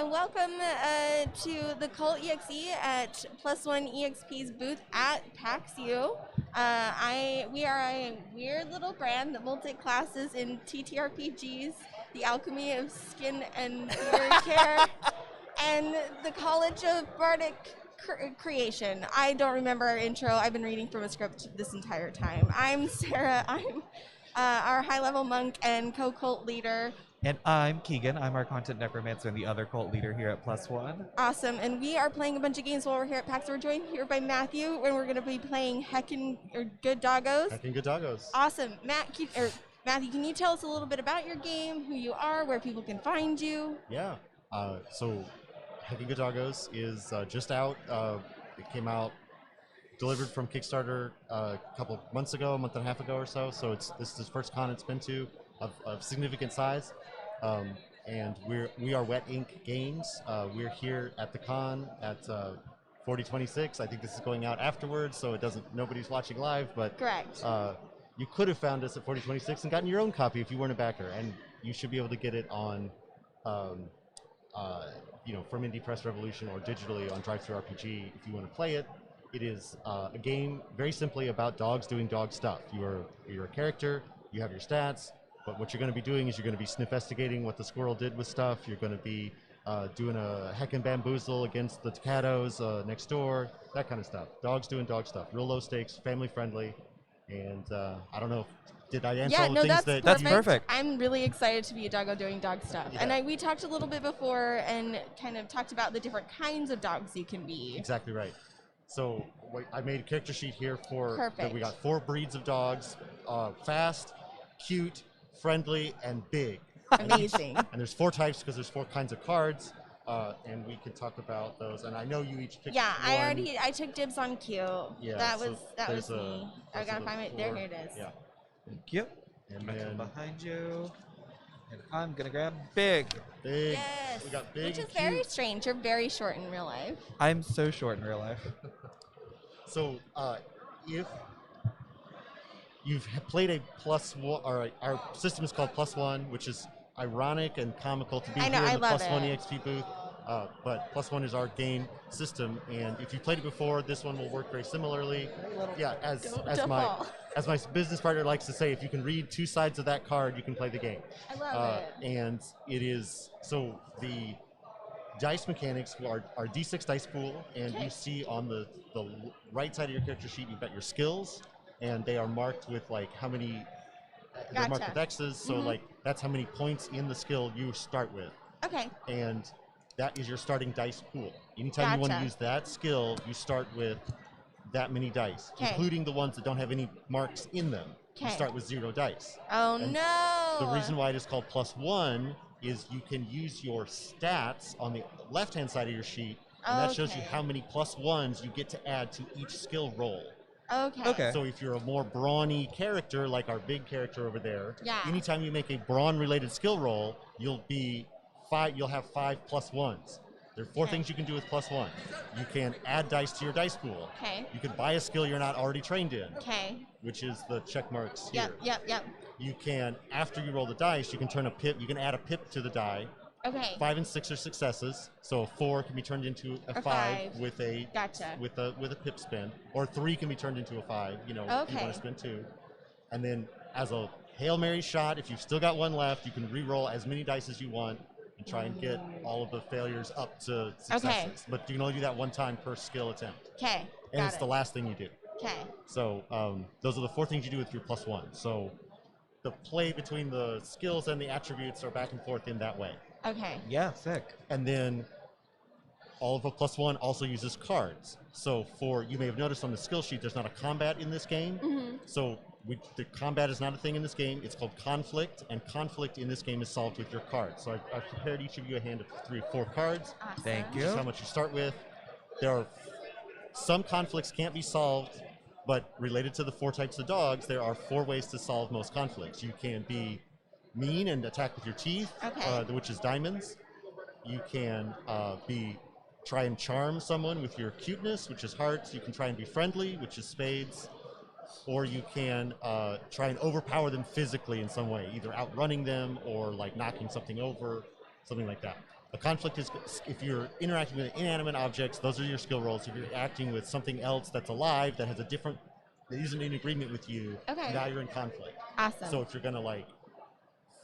and welcome to the Cult.Exe at Plus One EXP's booth at PAX U. We are a weird little brand that multi-classes in TTRPGs, the alchemy of skin and beard care, and the College of Bardic Creation. I don't remember our intro. I've been reading from a script this entire time. I'm Sarah. I'm our high-level monk and co-cult leader. And I'm Keegan. I'm our content necromancer and the other cult leader here at Plus One. Awesome. And we are playing a bunch of games while we're here at PAX. We're joined here by Matthew, and we're going to be playing Heckin Good Doggos. Heckin Good Doggos. Awesome. Matthew, can you tell us a little bit about your game, who you are, where people can find you? Yeah. So Heckin Good Doggos is just out. It came out delivered from Kickstarter a couple months ago, a month and a half ago or so. So this is the first con it's been to of significant size. And we are Wet Ink Games. We're here at the con at 4026. I think this is going out afterwards, so nobody's watching live. But correct. You could have found us at 4026 and gotten your own copy if you weren't a backer, and you should be able to get it on, from Indie Press Revolution or digitally on DriveThruRPG if you want to play it. It is a game very simply about dogs doing dog stuff. You're a character. You have your stats. But what you're going to be doing is you're going to be sniff-estigating what the squirrel did with stuff. You're going to be doing a heckin' bamboozle against the Takados next door, that kind of stuff. Dogs doing dog stuff. Real low stakes, family friendly, and I don't know. Did I answer all the things that? That's perfect. I'm really excited to be a doggo doing dog stuff. Yeah. And we talked a little bit before and kind of talked about the different kinds of dogs you can be. Exactly right. So I made a character sheet here for Perfect. that. We got 4 breeds of dogs: fast, cute, friendly, and big. Amazing. And there's 4 types because there's 4 kinds of cards, and we can talk about those. And I know you each picked Yeah, one. I took dibs on cute. Yeah, that so was me. I gotta find it. There, 4. here it is. Yeah. Thank you. And I'm then behind you. And I'm gonna grab big. big. Yes. We got big. Which is and very cute. strange. You're very short in real life. I'm so short in real life. So if you've played a plus one, or our system is called Plus One, which is ironic and comical to be I know, here in I the love Plus One it. EXP booth. But Plus One is our game system, and if you played it before, this one will work very similarly. Yeah, as Don't my fall. as my business partner likes to say, if you can read 2 sides of that card, you can play the game. I love it. And it is so the dice mechanics are D6 dice pool, and Okay. you see on the right side of your character sheet, you've got your skills, and they are marked with like how many. They're marked Gotcha. with X's, so like that's how many points in the skill you start with, Okay. and that is your starting dice pool. Anytime you want to Gotcha. use that skill, you start with that many dice, 'Kay. including the ones that don't have any marks in them. You 'Kay. start with 0 dice. Oh And no. The reason why it is called Plus One is you can use your stats on the left-hand side of your sheet, and that shows you Okay. how many plus ones you get to add to each skill roll. Okay. Okay. So if you're a more brawny character, like our big character over there, Yeah. anytime you make a brawn-related skill roll, you'll have 5 plus ones. There are 4 Okay. things you can do with plus one. You can add dice to your dice pool. Okay. You can buy a skill you're not already trained in, Okay. which is the check marks here. Yep. You can, after you roll the dice, you can turn a pip. You can add a pip to the die. Okay. 5 and 6 are successes, so a 4 can be turned into a A 5 5. with a Gotcha. with a pip spin, or 3 can be turned into a 5. If you Okay. want to spin 2, and then as a Hail Mary shot, if you've still got 1 left, you can re-roll as many dice as you want and try and get all of the failures up to successes. But you can only do that 1 time per skill attempt, Okay. and it's the last thing you do. Okay. So those are the 4 things you do with your plus one. So the play between the skills and the attributes are back and forth in that way. Okay. Yeah, sick. And then all of a plus one also uses cards. So you may have noticed on the skill sheet, there's not a combat in this game. So the combat is not a thing in this game. It's called conflict, and conflict in this game is solved with your cards. So I've prepared each of you a hand of 3 or 4 cards. Awesome. Thank This is you. how much you start with. There are some conflicts can't be solved, but related to the 4 types of dogs, there are 4 ways to solve most conflicts. You can be mean and attack with your teeth, Okay. which is diamonds. You can try and charm someone with your cuteness, which is hearts. You can try and be friendly, which is spades. Or you can try and overpower them physically in some way, either outrunning them or like knocking something over. something like that. A conflict is if you're interacting with inanimate objects, those are your skill rolls. If you're acting with something else that's alive, that has a different, that isn't in agreement with you, now you're in conflict. Awesome. So if you're gonna like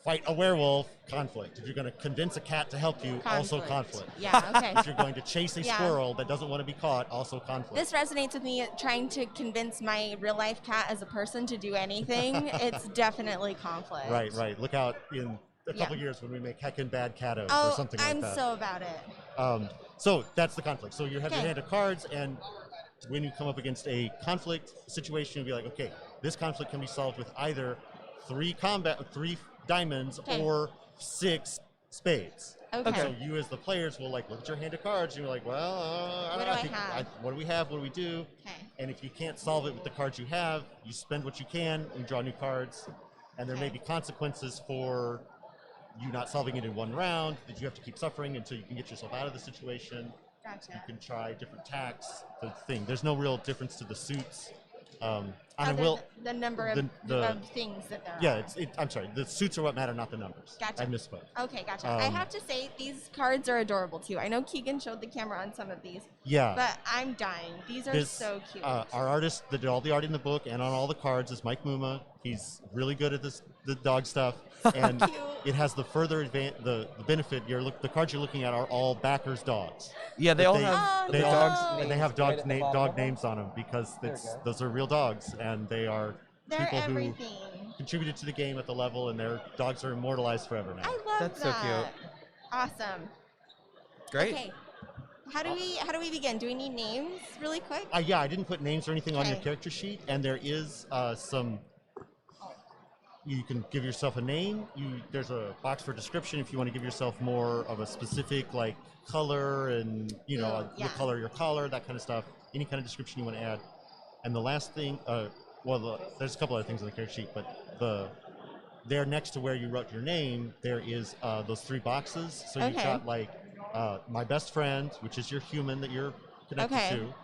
fight a werewolf, conflict. If you're gonna convince a cat to help you, also conflict. Yeah, okay. If you're going to chase a squirrel that doesn't want to be caught, also conflict. This resonates with me trying to convince my real life cat as a person to do anything. It's definitely conflict. Right. Look out in a couple years when we make Heckin Bad Catos or something like that. I'm so about it. So that's the conflict. So you have your hand of cards, and when you come up against a conflict situation, you'll be like, okay, this conflict can be solved with either 3 diamonds or 6 spades. Okay. So you as the players will like look at your hand of cards and you're like, well, What do I have? what do we have? What do we do? Okay. And if you can't solve it with the cards you have, you spend what you can and draw new cards. And there may be consequences for you not solving it in one round, that you have to keep suffering until you can get yourself out of the situation. Gotcha. You can try different tacks. The thing. There's no real difference to the suits. The number of things that there are. Yeah, I'm sorry. The suits are what matter, not the numbers. Gotcha. I misspoke. Okay, gotcha. I have to say, these cards are adorable too. I know Keegan showed the camera on some of these. Yeah. But I'm dying. These are so cute. Our artist that did all the art in the book and on all the cards is Mike Muma. He's really good at the dog stuff. And it has the further the benefit. The cards you're looking at are all backers' dogs. Yeah, they all have dogs. And they have dog names on them because those are real dogs, and they're people everything. who contributed to the game at the level, and their dogs are immortalized forever now. I love That's that. so cute. Awesome. Great. Okay. How do we begin? Do we need names really quick? Yeah, I didn't put names or anything on your character sheet, and there is some. You can give yourself a name. There's a box for description if you want to give yourself more of a specific like color and what color your collar, that kind of stuff. Any kind of description you want to add. And the last thing, there's a couple other things on the character sheet, but there next to where you wrote your name, there is those 3 boxes. So you've got like my best friend, which is your human that you're connected to.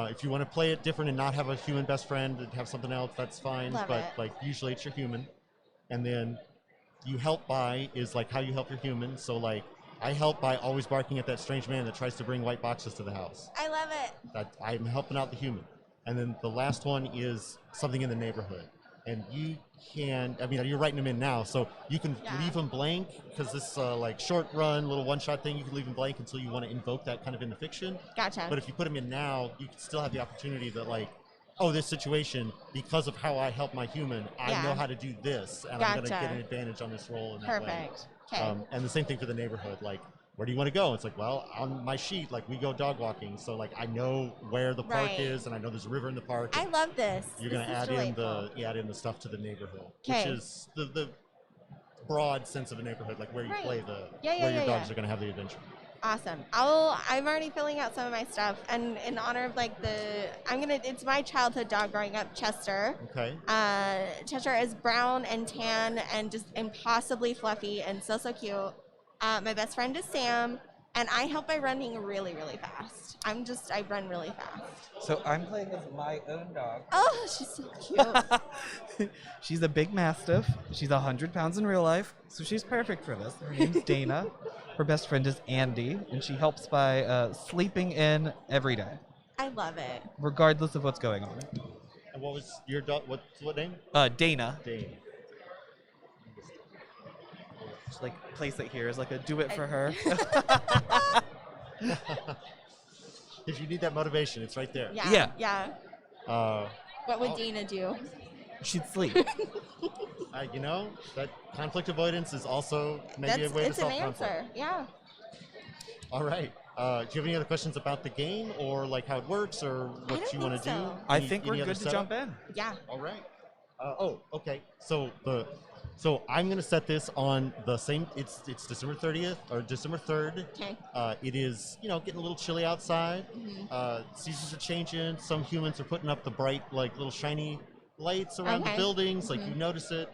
If you want to play it different and not have a human best friend and have something else, that's fine. Like usually it's your human. And then you help by is like how you help your human. So like I help by always barking at that strange man that tries to bring white boxes to the house. I love it. I'm helping out the human. And then the last one is something in the neighborhood. And you can, you're writing them in now, so you can leave them blank, because this like short run, little one-shot thing, you can leave them blank until you want to invoke that kind of in the fiction. Gotcha. But if you put them in now, you can still have the opportunity that like, oh, this situation, because of how I help my human, I know how to do this, and I'm going to get an advantage on this roll in that way. Perfect. Okay. And the same thing for the neighborhood, like, where do you want to go? It's like, well, on my sheet, like, we go dog walking, so like I know where the park is, and I know there's a river in the park. I love this. You're going to add in the stuff to the neighborhood, which is the broad sense of a neighborhood, like where you play where your dogs are going to have the adventure. Awesome. I'm already filling out some of my stuff, and in honor of like it's my childhood dog growing up, Chester. Okay. Chester is brown and tan and just impossibly fluffy and so cute. My best friend is Sam, and I help by running really, really fast. I run really fast. So I'm playing as my own dog. Oh, she's so cute. She's a big mastiff. She's 100 pounds in real life, so she's perfect for this. Her name's Dana. Her best friend is Andy, and she helps by sleeping in every day. I love it. Regardless of what's going on. And what was your dog? What name? Dana. Dana. Just like place it here as like a do it for her. If you need that motivation, it's right there. Yeah. What would Dana do? She'd sleep. That conflict avoidance is also maybe a way to solve conflict. It's an answer. Yeah. All right. Do you have any other questions about the game, or like how it works, or what you want to do? I think we're good to jump in. Yeah. All right. Okay. So I'm going to set this on the same. It's December 30th or December 3rd. Okay. It is getting a little chilly outside. Seasons are changing. Some humans are putting up the bright little shiny lights around the buildings. Like you notice it.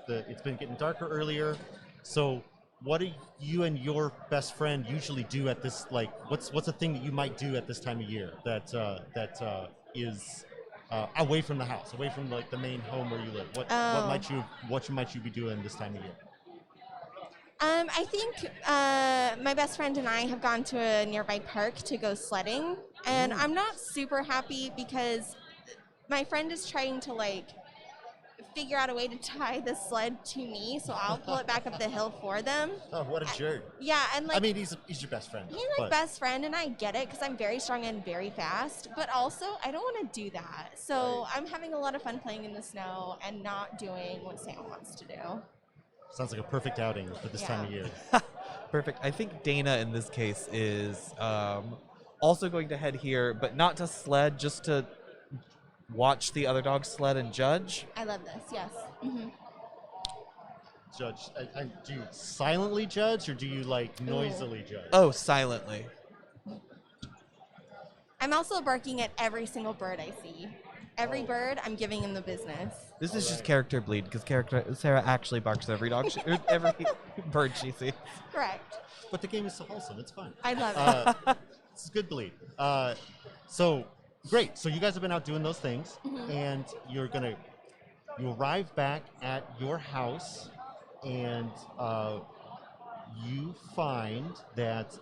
It's been getting darker earlier. So what do you and your best friend usually do at this? Like, what's a thing that you might do at this time of year that is away from the house, away from like the main home where you live? What might you be doing this time of year? I think my best friend and I have gone to a nearby park to go sledding, and I'm not super happy because my friend is trying to like figure out a way to tie the sled to me, so I'll pull it back up the hill for them. Oh, what a jerk. Yeah, and like I mean, he's your best friend. he's my best friend, and I get it because I'm very strong and very fast, but also I don't want to do that. So I'm having a lot of fun playing in the snow and not doing what Sam wants to do. Sounds like a perfect outing for this time of year. Perfect. I think Dana in this case is also going to head here, but not to sled, just to watch the other dogs sled and judge. I love this, yes. Mm-hmm. Judge, do you silently judge or do you like noisily judge? Oh, silently. I'm also barking at every single bird I see. Every bird, I'm giving him the business. This is just character bleed because Sarah actually barks at every dog, every bird she sees. Correct. But the game is so wholesome, it's fun. I love it. It's good bleed. So great. So you guys have been out doing those things, and you arrive back at your house, and you find that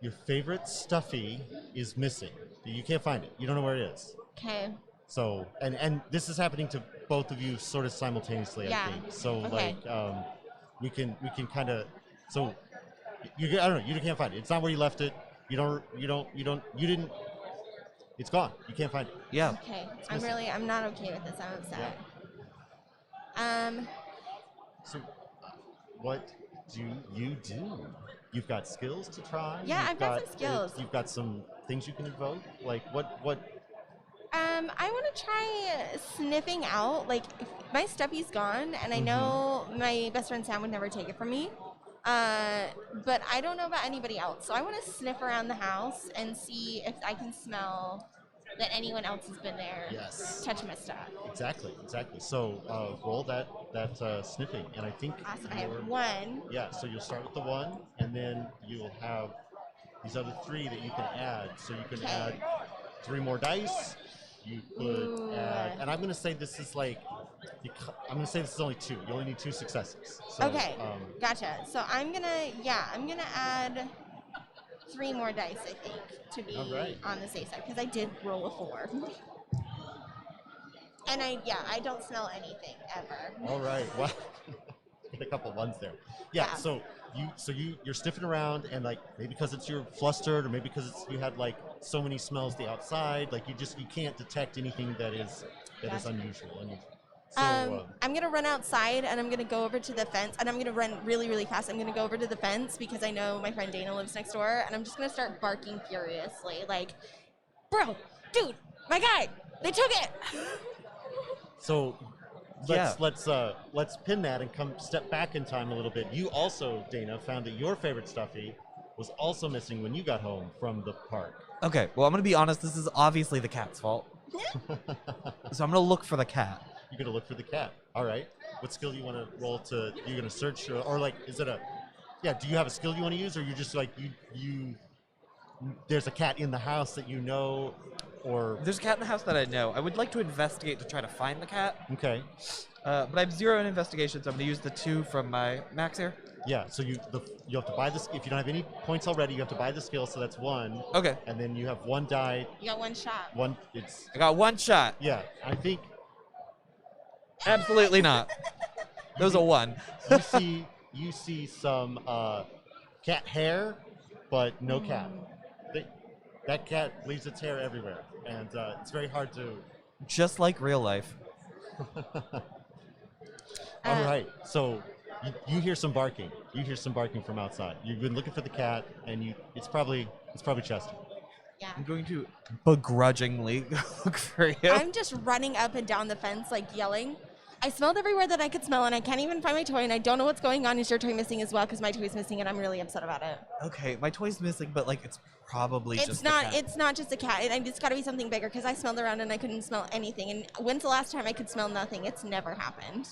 your favorite stuffy is missing. You can't find it. You don't know where it is. Okay. So, and this is happening to both of you sort of simultaneously, I think. So, Okay. we can kind of, so I don't know. You can't find it. It's not where you left it. You didn't. It's gone. You can't find it. Yeah. Okay. I'm not okay with this. I'm upset. So, what do you do? You've got skills to try. Yeah, I've got some skills. You've got some things you can invoke. Like what? I want to try sniffing out. Like, if my stuffy's gone, and I know my best friend Sam would never take it from me. But I don't know about anybody else, so I want to sniff around the house and see if I can smell that anyone else has been there. Yes. Touch my stuff. Exactly. So roll that sniffing, and I think. Awesome. I have one. Yeah. So you'll start with the one, and then you'll have these other three that you can add. So you can add 3 more dice. You could add, and I'm going to say this is like. I'm going to say this is only 2. You only need 2 successes. So, Okay, gotcha. So I'm gonna add 3 more dice, I think, to be on the safe side, because I did roll a 4. And I don't smell anything ever. All right. Well, get a couple ones there. Yeah. So you're sniffing around, and like maybe because you're flustered, or maybe because you had like so many smells the outside, like you can't detect anything that is unusual. So, I'm gonna run outside, and I'm gonna go over to the fence, and I'm gonna run really, really fast. I'm gonna go over to the fence because I know my friend Dana lives next door, and I'm just gonna start barking furiously, like, "Bro, dude, my guy, they took it!" So let's pin that and step back in time a little bit. You also, Dana, found that your favorite stuffy was also missing when you got home from the park. Okay, well, I'm going to be honest. This is obviously the cat's fault. So I'm going to look for the cat. You're going to look for the cat. All right. What skill do you want to roll to? You're going to search, or like, is it do you have a skill you want to use, or you're just like, there's a cat in the house that you know, or? There's a cat in the house that I know. I would like to investigate to try to find the cat. Okay. But I have 0 in investigation, so I'm going to use the 2 from my max here. Yeah, so you have to buy this. If you don't have any points already, you have to buy the skill, so that's 1. Okay. And then you have 1 die. You got 1 shot. I got 1 shot. Yeah, I think. Absolutely not. That was a 1. You see some cat hair, but no cat. That cat leaves its hair everywhere, and it's very hard to. Just like real life. All right, so you hear some barking. You hear some barking from outside. You've been looking for the cat, and it's probably Chester. Yeah. I'm going to begrudgingly look for you. I'm just running up and down the fence, like yelling. I smelled everywhere that I could smell, and I can't even find my toy, and I don't know what's going on. Is your toy missing as well? Because my toy's missing, and I'm really upset about it. Okay, my toy's missing, but like it's probably just not. the cat. It's not just a cat. It's got to be something bigger, because I smelled around and I couldn't smell anything. And when's the last time I could smell nothing? It's never happened.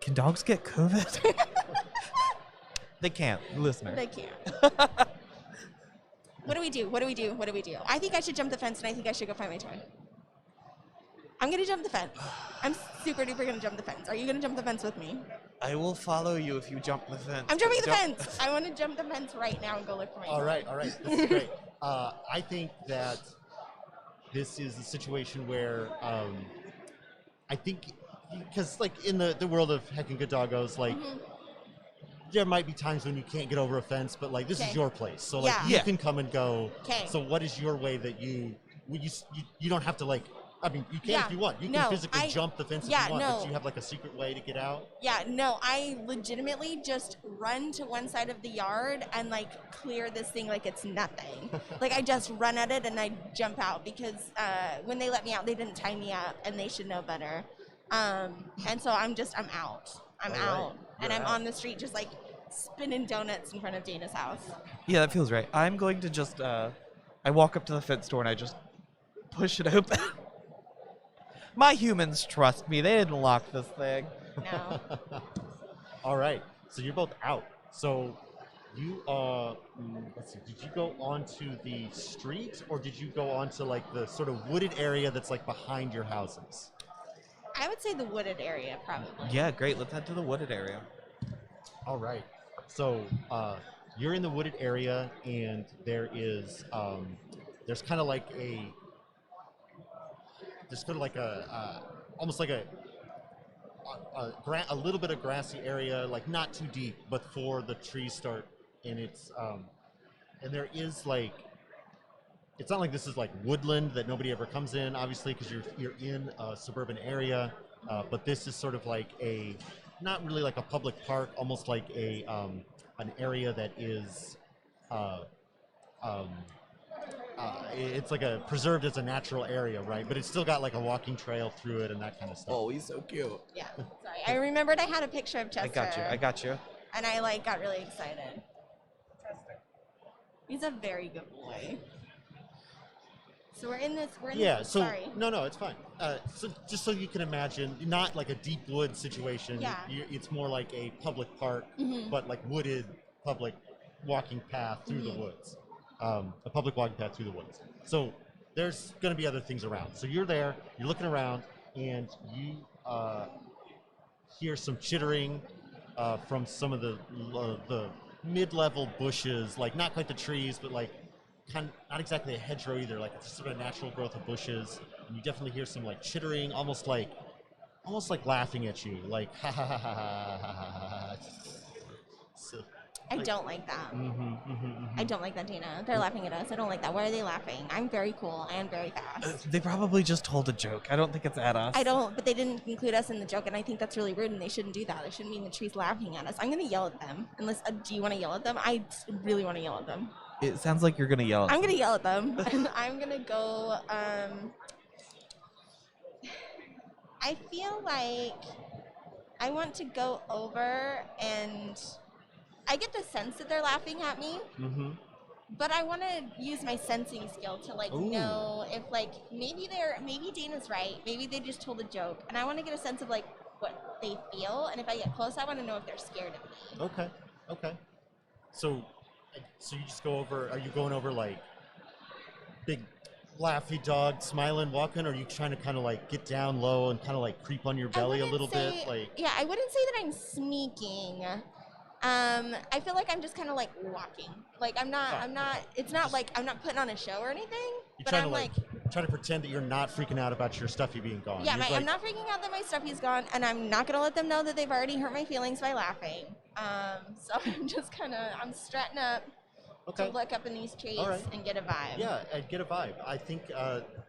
Can dogs get COVID? They can't, listener. They can't. What do we do? I think I should jump the fence, and I think I should go find my toy. I'm gonna jump the fence. I'm super duper gonna jump the fence. Are you gonna jump the fence with me? I will follow you if you jump the fence. I'm jumping the Jump- fence. I want to jump the fence right now and go look for my All dog. right. This is great. I think that this is a situation where I think because like in the world of Heckin Good Doggos, like there might be times when you can't get over a fence, but like this is Okay. your place, so like Yeah. you Yeah. can come and go. Okay. So what is your way that you don't have to like? I mean, you can Yeah. if you want. You No, can physically I- jump the fence yeah, if you want, no. but you have like a secret way to get out. Yeah, no, I legitimately just run to one side of the yard and like clear this thing like it's nothing. Like I just run at it and I jump out because when they let me out, they didn't tie me up and they should know better. And so I'm out. I'm All right. out. And You're I'm out. on the street just like spinning donuts in front of Dana's house. Yeah, that feels right. I'm going to just, I walk up to the fence door and I just push it open. My humans trust me. They didn't lock this thing. No. All right, so you're both out. So you let's see, did you go onto the street or did you go onto like the sort of wooded area that's like behind your houses? I would say the wooded area probably. Yeah, great. Let's head to the wooded area. All right, so you're in the wooded area and there is there's kind of like a almost like a little bit of grassy area, like not too deep, but before the trees start, and it's and there is like, it's not like this is like woodland that nobody ever comes in, obviously, because you're in a suburban area, but this is sort of like a, not really like a public park, almost like a an area that is it's like a preserved as a natural area, right? But it's still got like a walking trail through it and that kind of stuff. Oh, he's so cute. Yeah. Sorry. I remembered I had a picture of Chester. I got you. And I like got really excited. He's a very good boy. So we're in this. Yeah. So sorry. no, it's fine. So just so you can imagine, not like a deep wood situation. Yeah. It's more like a public park, but like wooded public walking path through the woods. A public walking path through the woods. So there's going to be other things around. So you're there, you're looking around, and you hear some chittering from some of the mid-level bushes, like not quite the trees, but like kind of not exactly a hedgerow either, like it's sort of natural growth of bushes. And you definitely hear some like chittering, almost like laughing at you, like ha ha ha ha ha ha ha. So, I don't like that. I I don't like that, Dana. They're laughing at us. I don't like that. Why are they laughing? I'm very cool and very fast. They probably just told a joke. I don't think it's at us. I don't, but they didn't include us in the joke, and I think that's really rude, and they shouldn't do that. They shouldn't be in the trees laughing at us. I'm gonna yell at them. Unless, do you want to yell at them? I really want to yell at them. It sounds like you're gonna yell. I'm gonna yell at them, and I'm gonna go. I feel like I want to go over and. I get the sense that they're laughing at me, but I want to use my sensing skill to like know if like maybe Dana's right, maybe they just told a joke, and I want to get a sense of like what they feel, and if I get close, I want to know if they're scared of me. Okay. So you just go over. Are you going over like big, laughy dog, smiling, walking? Or are you trying to kind of like get down low and kind of like creep on your belly a little bit? Like, yeah, I wouldn't say that I'm sneaking. I feel like I'm just kind of like walking. Like I'm not. It's not like I'm not putting on a show or anything. you're But trying I'm to like try to pretend that you're not freaking out about your stuffy being gone. yeah, You're I'm like, not freaking out that my stuffy's gone, and I'm not gonna let them know that they've already hurt my feelings by laughing. So I'm just I'm strutting up Okay. to look up in these trees All right. and get a vibe. Yeah, and get a vibe. I think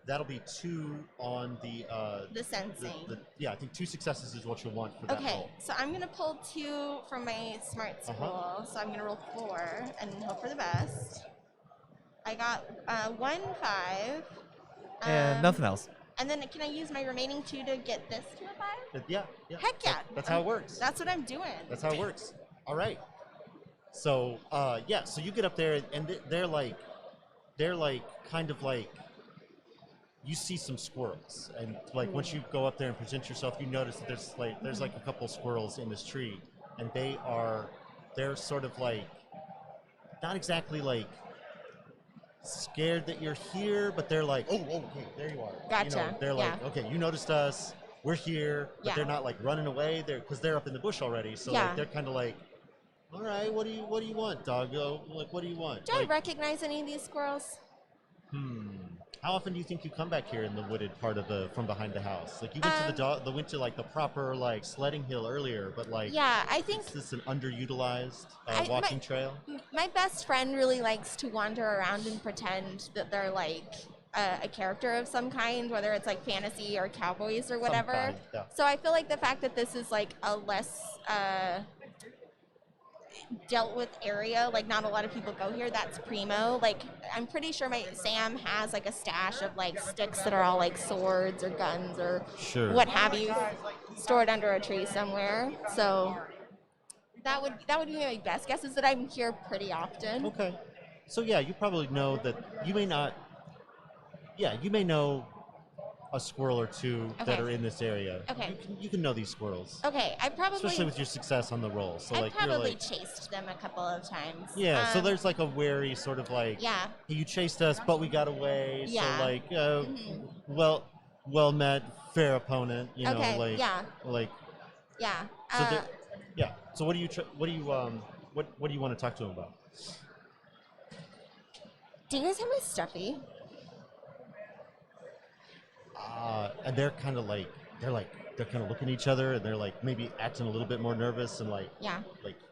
that'll be 2 on the. The sensing. Yeah, I think 2 successes is what you'll want for that Okay, roll. so I'm gonna pull 2 from my smart school. So I'm gonna roll 4 and hope for the best. I got 1 5. And nothing else. And then can I use my remaining 2 to get this to a 5? Yeah. Heck yeah. That's how it works. That's what I'm doing. That's how it works. All right. So so you get up there and they're like kind of like, you see some squirrels, and like once you go up there and present yourself, you notice that there's like a couple squirrels in this tree, and they're sort of like not exactly like scared that you're here, but they're like, oh, okay, there you are. Gotcha. They're like, Yeah. okay, you noticed us. We're here, but Yeah. they're not like running away. Because they're up in the bush already. So Yeah. like they're kind of like, all right, what do you want, doggo? Like, what do you want? Do I recognize any of these squirrels? How often do you think you come back here in the wooded part of from behind the house? Like you went went to like the proper like sledding hill earlier, but like Yeah, I think is this an underutilized I- walking trail? my best friend really likes to wander around and pretend that they're like a character of some kind, whether it's like fantasy or cowboys or whatever. kind, yeah. So I feel like the fact that this is like a less dealt with area, like not a lot of people go here, that's primo. Like I'm pretty sure Sam has like a stash of like sticks that are all like swords or guns or Sure. what have you stored under a tree somewhere. So that would be my best guess, is that I'm here pretty often. Okay. So yeah, you probably know that you may not. Yeah, you may know a squirrel or two that Okay. are in this area. Okay. You can know these squirrels, Okay, I probably especially with your success on the roll. So I like probably you're like, chased them a couple of times. yeah. So there's like a wary sort of like, Yeah. hey, you chased us, but we got away. Yeah. So like, Mhm. well met, fair opponent. You know, Okay, like, yeah. like. Yeah. So yeah. So what do you what do you want to talk to him about? Do you guys have my stuffy? And they're kind of like they're kind of looking at each other, and they're like maybe acting a little bit more nervous and like Yeah.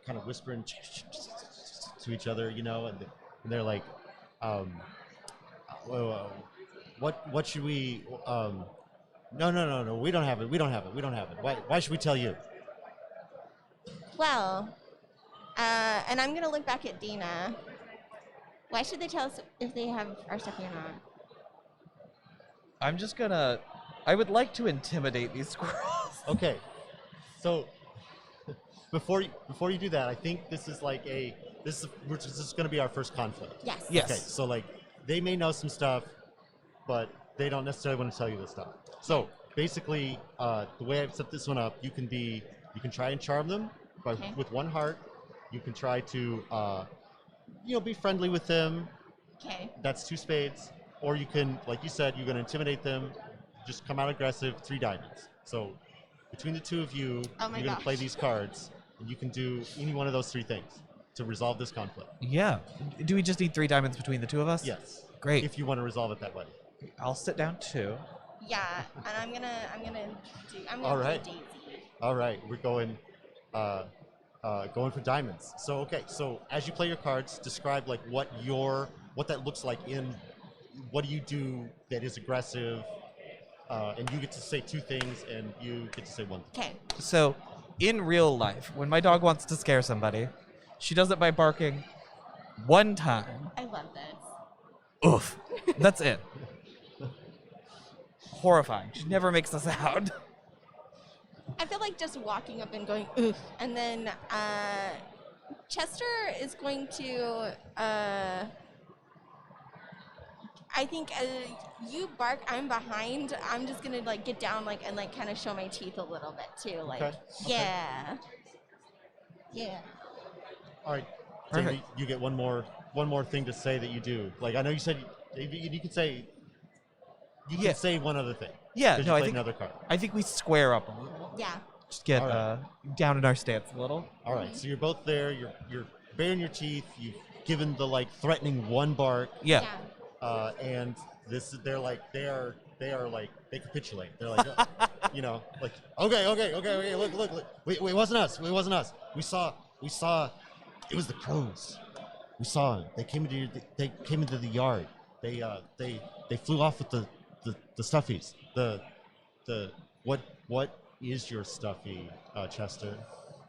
kind of whispering to each other, you know, and they're like, what should we? No, we don't have it. Why should we tell you? Well, and I'm gonna look back at Dina. Why should they tell us if they have our stuffy or not? I'm just gonna. I would like to intimidate these squirrels. Okay, so before you do that, I think this is going to be our first conflict. Yes. Yes. Okay, so like they may know some stuff, but they don't necessarily want to tell you this stuff. So basically, the way I've set this one up, you can try and charm them with one heart. You can try to be friendly with them. Okay. That's 2 spades. Or you can, like you said, you're going to intimidate them. Just come out aggressive, 3 diamonds. So between the two of you, Oh my you're going to gosh. play these cards, and you can do any one of those 3 things to resolve this conflict. Yeah. Do we just need 3 diamonds between the two of us? Yes. Great. If you want to resolve it that way. I'll sit down too. Yeah, and I'm gonna All right. do Daisy. All right, we're going for diamonds. So okay, so as you play your cards, describe like what that looks like in. What do you do that is aggressive? And you get to say 2 things, and you get to say 1 thing. Okay. So, in real life, when my dog wants to scare somebody, she does it by barking 1 time. I love this. Oof. That's it. Horrifying. She never makes a sound. I feel like just walking up and going oof, and then Chester is going to. I think you bark, I'm behind. I'm just gonna like get down and kind of show my teeth a little bit too, like Okay. yeah, yeah. All right, Perfect. Jamie, you get one more thing to say that you do. Like I know you said you can say. You can Yeah. say one other thing. Yeah, 'cause no, you I played think another card. I think we square up a little. Yeah. Just get All right. down in our stance a little. All right, so you're both there. You're baring your teeth. You've given the like threatening 1 bark, Yeah. and they capitulate. They're like, like okay. Look. Wait, it wasn't us. We saw. It was the crows. We saw them. They came into the yard. They flew off with the stuffies. What is your stuffy, Chester?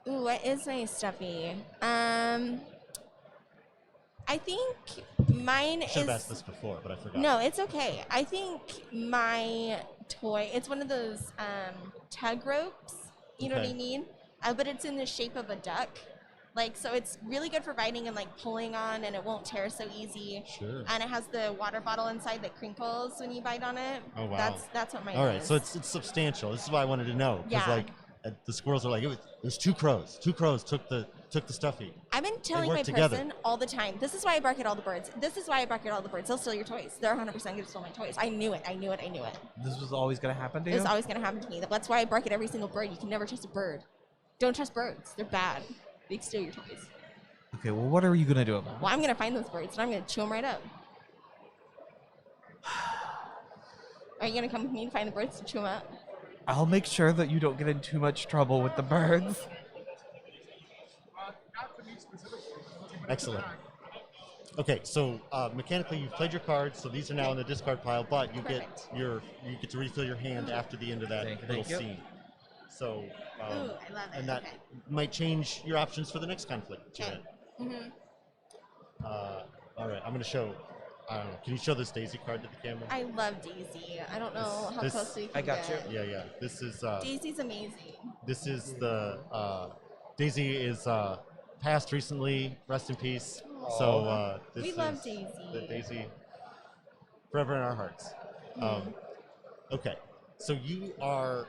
Ooh, what is my stuffy? I think mine Should have is. asked this before, but I forgot. No, it's okay. I think my toy, it's one of those tug ropes, you know what I Okay. mean? But it's in the shape of a duck. So it's really good for biting and pulling on, and it won't tear so easy. Sure. And it has the water bottle inside that crinkles when you bite on it. Oh, wow. That's what mine All is. right, so it's substantial. This is why I wanted to know, because Yeah. the squirrels are like, it was 2 crows. 2 crows took the stuffy. I've been telling work my together. person all the time. This is why I bark at all the birds. This is why I bark at all the birds. They'll steal your toys. They're 100% going to steal my toys. I knew it. I knew it. I knew it. This was always going to happen to you? It's always going to happen to me. That's why I bark at every single bird. You can never trust a bird. Don't trust birds. They're bad. They steal your toys. Okay, well, what are you going to do about it? Well, I'm going to find those birds and I'm going to chew them right up. Are you going to come with me and find the birds to chew them up? I'll make sure that you don't get in too much trouble with the birds. Excellent. Okay, so mechanically you've played your cards, so these are now in the discard pile, but you Perfect. get to refill your hand after the end of that little Thank you. scene. So Ooh, I love it. and that Okay. might change your options for the next conflict. Okay. Mm-hmm. All right, I'm going to show. I don't know. Can you show this Daisy card to the camera? I love Daisy. I don't know how This- close we can I got get. Yeah. This is Daisy's amazing. the Daisy is passed recently. Rest in peace. So this We is love Daisy. the Daisy forever in our hearts. Okay, so you are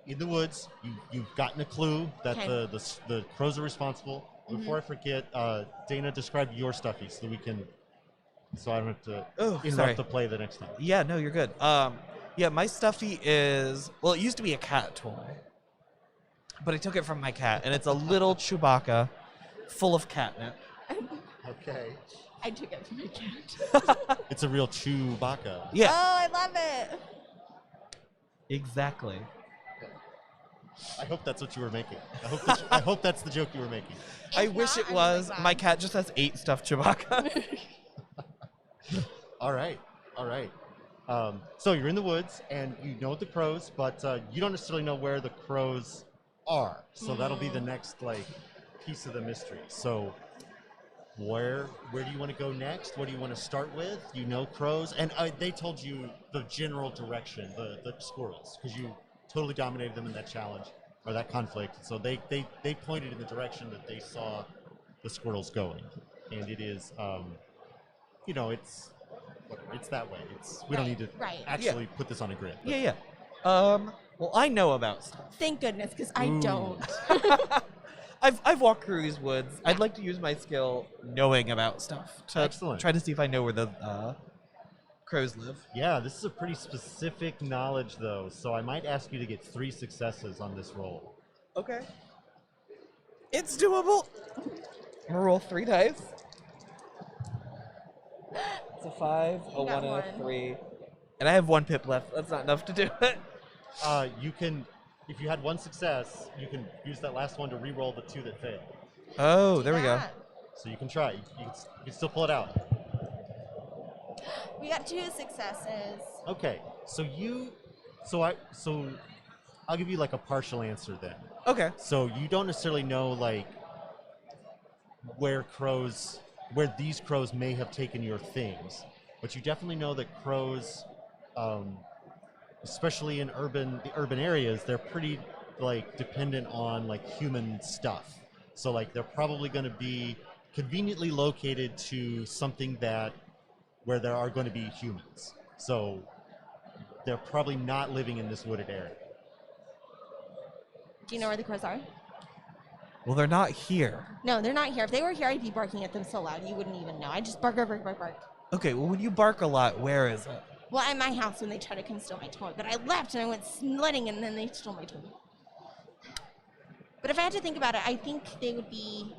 in the woods. You've gotten a clue that Okay. the crows are responsible. Before I forget, Dana, describe your stuffy so I don't have to interrupt sorry. the play the next time. Yeah, no, you're good. Yeah, my stuffy is, well, it used to be a cat toy, but I took it from my cat, and it's a little Chewbacca full of catnip. Okay. I took it from my cat. It's a real Chewbacca. Yeah, Oh, I love it. exactly. I hope that's what you were making. I hope that's the joke you were making. I If wish not, it I'm was. really My glad. cat just has 8 stuffed Chewbacca. All right. So you're in the woods and you know the crows, but you don't necessarily know where the crows are. So that'll be the next piece of the mystery. So where do you want to go next? What do you want to start with? You know crows, and they told you the general direction, the squirrels, because you totally dominated them in that challenge or that conflict. So they pointed in the direction that they saw the squirrels going, and it is it's that way. We don't need to actually put this on a grid. but- Yeah. Well, I know about stuff. Thank goodness, because I Ooh. don't. I've walked through these woods. I'd like to use my skill knowing about stuff to Excellent. try to see if I know where the crows live. Yeah, this is a pretty specific knowledge, though, so I might ask you to get 3 successes on this roll. Okay. It's doable. I'm gonna roll 3 dice. It's a 5, a You got 1, and a one. 3. And I have 1 pip left. That's not enough to do it. You can, if you had 1 success, you can use that last one to re-roll the 2 that failed. Oh, there we go. Yeah. So you can try. You can still pull it out. We got 2 successes. Okay. So I'll give you a partial answer then. Okay. So you don't necessarily know where these crows may have taken your things, but you definitely know that crows, especially in the urban areas, they're pretty dependent on human stuff. So they're probably going to be conveniently located to something where there are going to be humans. So they're probably not living in this wooded area. Do you know where the crows are? Well, they're not here. No, they're not here. If they were here, I'd be barking at them so loud you wouldn't even know. I just bark. Okay, well, when you bark a lot, where is it? Well, at my house when they tried to come steal my toy, but I left and I went sledding and then they stole my toy. But if I had to think about it, I think they would be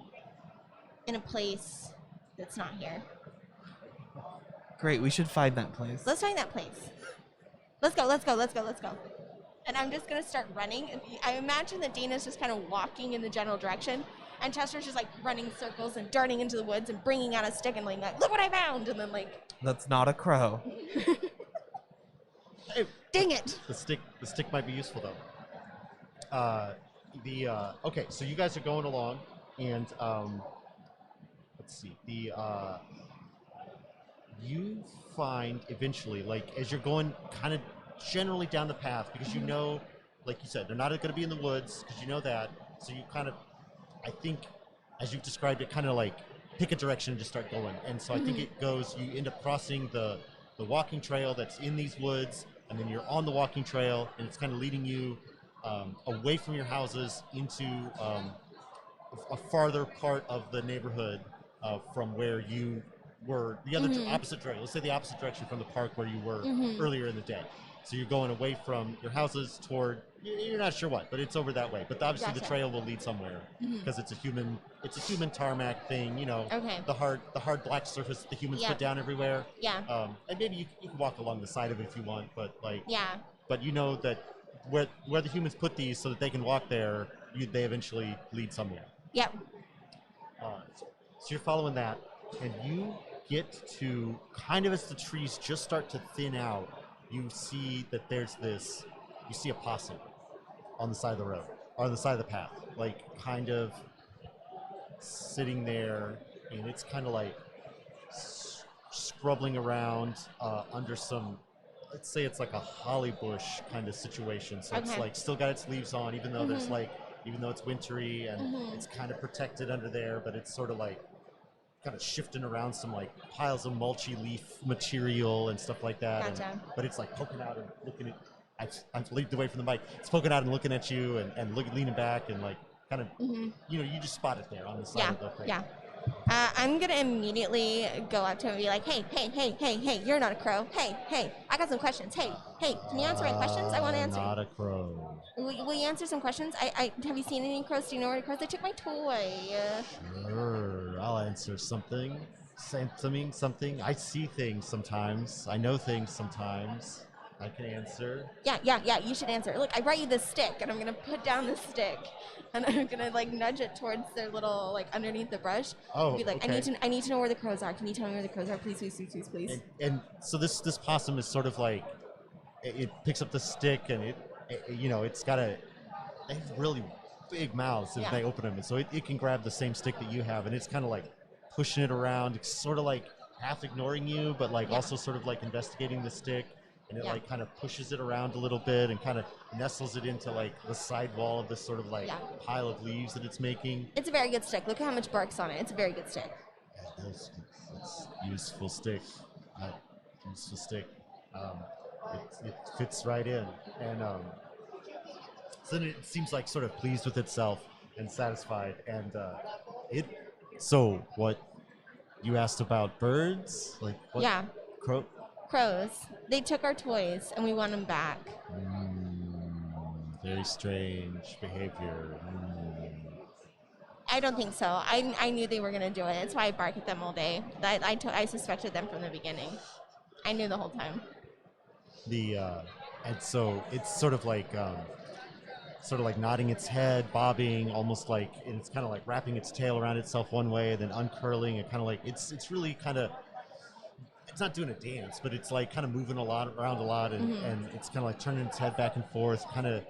in a place that's not here. Great, we should find that place. Let's find that place. Let's go. And I'm just gonna start running. I imagine that Dana's just kind of walking in the general direction, and Chester's just running circles and darting into the woods and bringing out a stick and look what I found, and then That's not a crow. Hey, dang it. the stick might be useful though. Okay, so you guys are going along, and let's see. You find eventually, as you're going kind of generally down the path, because you know, like you said, they're not going to be in the woods, because you know that. So you kind of, I think, as you've described it, kind of pick a direction and just start going. And so I think it goes. You end up crossing the walking trail that's in these woods, and then you're on the walking trail, and it's kind of leading you away from your houses into a farther part of the neighborhood from where you were, the other opposite direction. Let's say the opposite direction from the park where you were earlier in the day. So you're going away from your houses toward, you're not sure what, but it's over that way. But obviously the trail will lead somewhere because it's a human tarmac thing, you know, Okay. the hard black surface that the humans put down everywhere. Yeah. And maybe you can walk along the side of it if you want, but like, Yeah. but you know that where the humans put these so that they can walk there, they eventually lead somewhere. Yep. So you're following that, and you get to kind of as the trees just start to thin out, you see that you see a possum on the side of the road, or on the side of the path, like kind of sitting there, and it's kind of like scrubbling around under some, let's say it's like a holly bush kind of situation. So it's like still got its leaves on, even though there's like, even though it's wintry and it's kind of protected under there, but it's sort of like kind of shifting around some like piles of mulchy leaf material and stuff like that. Gotcha. But it's like poking out and looking at, I'm leading away from the mic. It's poking out and looking at you and leaning back and like kind of, you know, you just spot it there on the side of the thing. Yeah. I'm gonna immediately go up to him and be like, hey, you're not a crow. Hey, I got some questions. Hey, can you answer my questions? I want to answer. Not a crow. Will you answer some questions? I have you seen any crows? Do you know where the crows? They took my toy. Sure, I'll answer something. Something. I see things sometimes. I know things sometimes. I can answer. Yeah, you should answer. Look, I brought you this stick, and I'm gonna put down this stick, and I'm gonna like nudge it towards their little like underneath the brush. Oh, be like, okay. I need to know where the crows are. Can you tell me where the crows are, please? And so this possum is sort of like, it picks up the stick and it you know, they have really big mouths if they open them, and so it can grab the same stick that you have, and it's kind of like pushing it around. It's sort of like half ignoring you, but like also sort of like investigating the stick. And it like kind of pushes it around a little bit and kind of nestles it into like the side wall of this sort of like pile of leaves that it's making. It's a very good stick. Look at how much bark's on it. It's a very good stick. Yeah, it's useful stick. Useful stick. It fits right in, and so then it seems like sort of pleased with itself and satisfied. And So what you asked about birds? Like what? Yeah. Crows. They took our toys and we want them back. Very strange behavior. I don't think so. I knew they were going to do it. That's why I bark at them all day. I suspected them from the beginning. I knew the whole time. And so it's sort of like nodding its head, bobbing, almost like, and it's kind of like wrapping its tail around itself one way, then uncurling, and kind of like, it's really kind of, it's not doing a dance, but it's like kind of moving around a lot, and it's kind of like turning its head back and forth, kind of,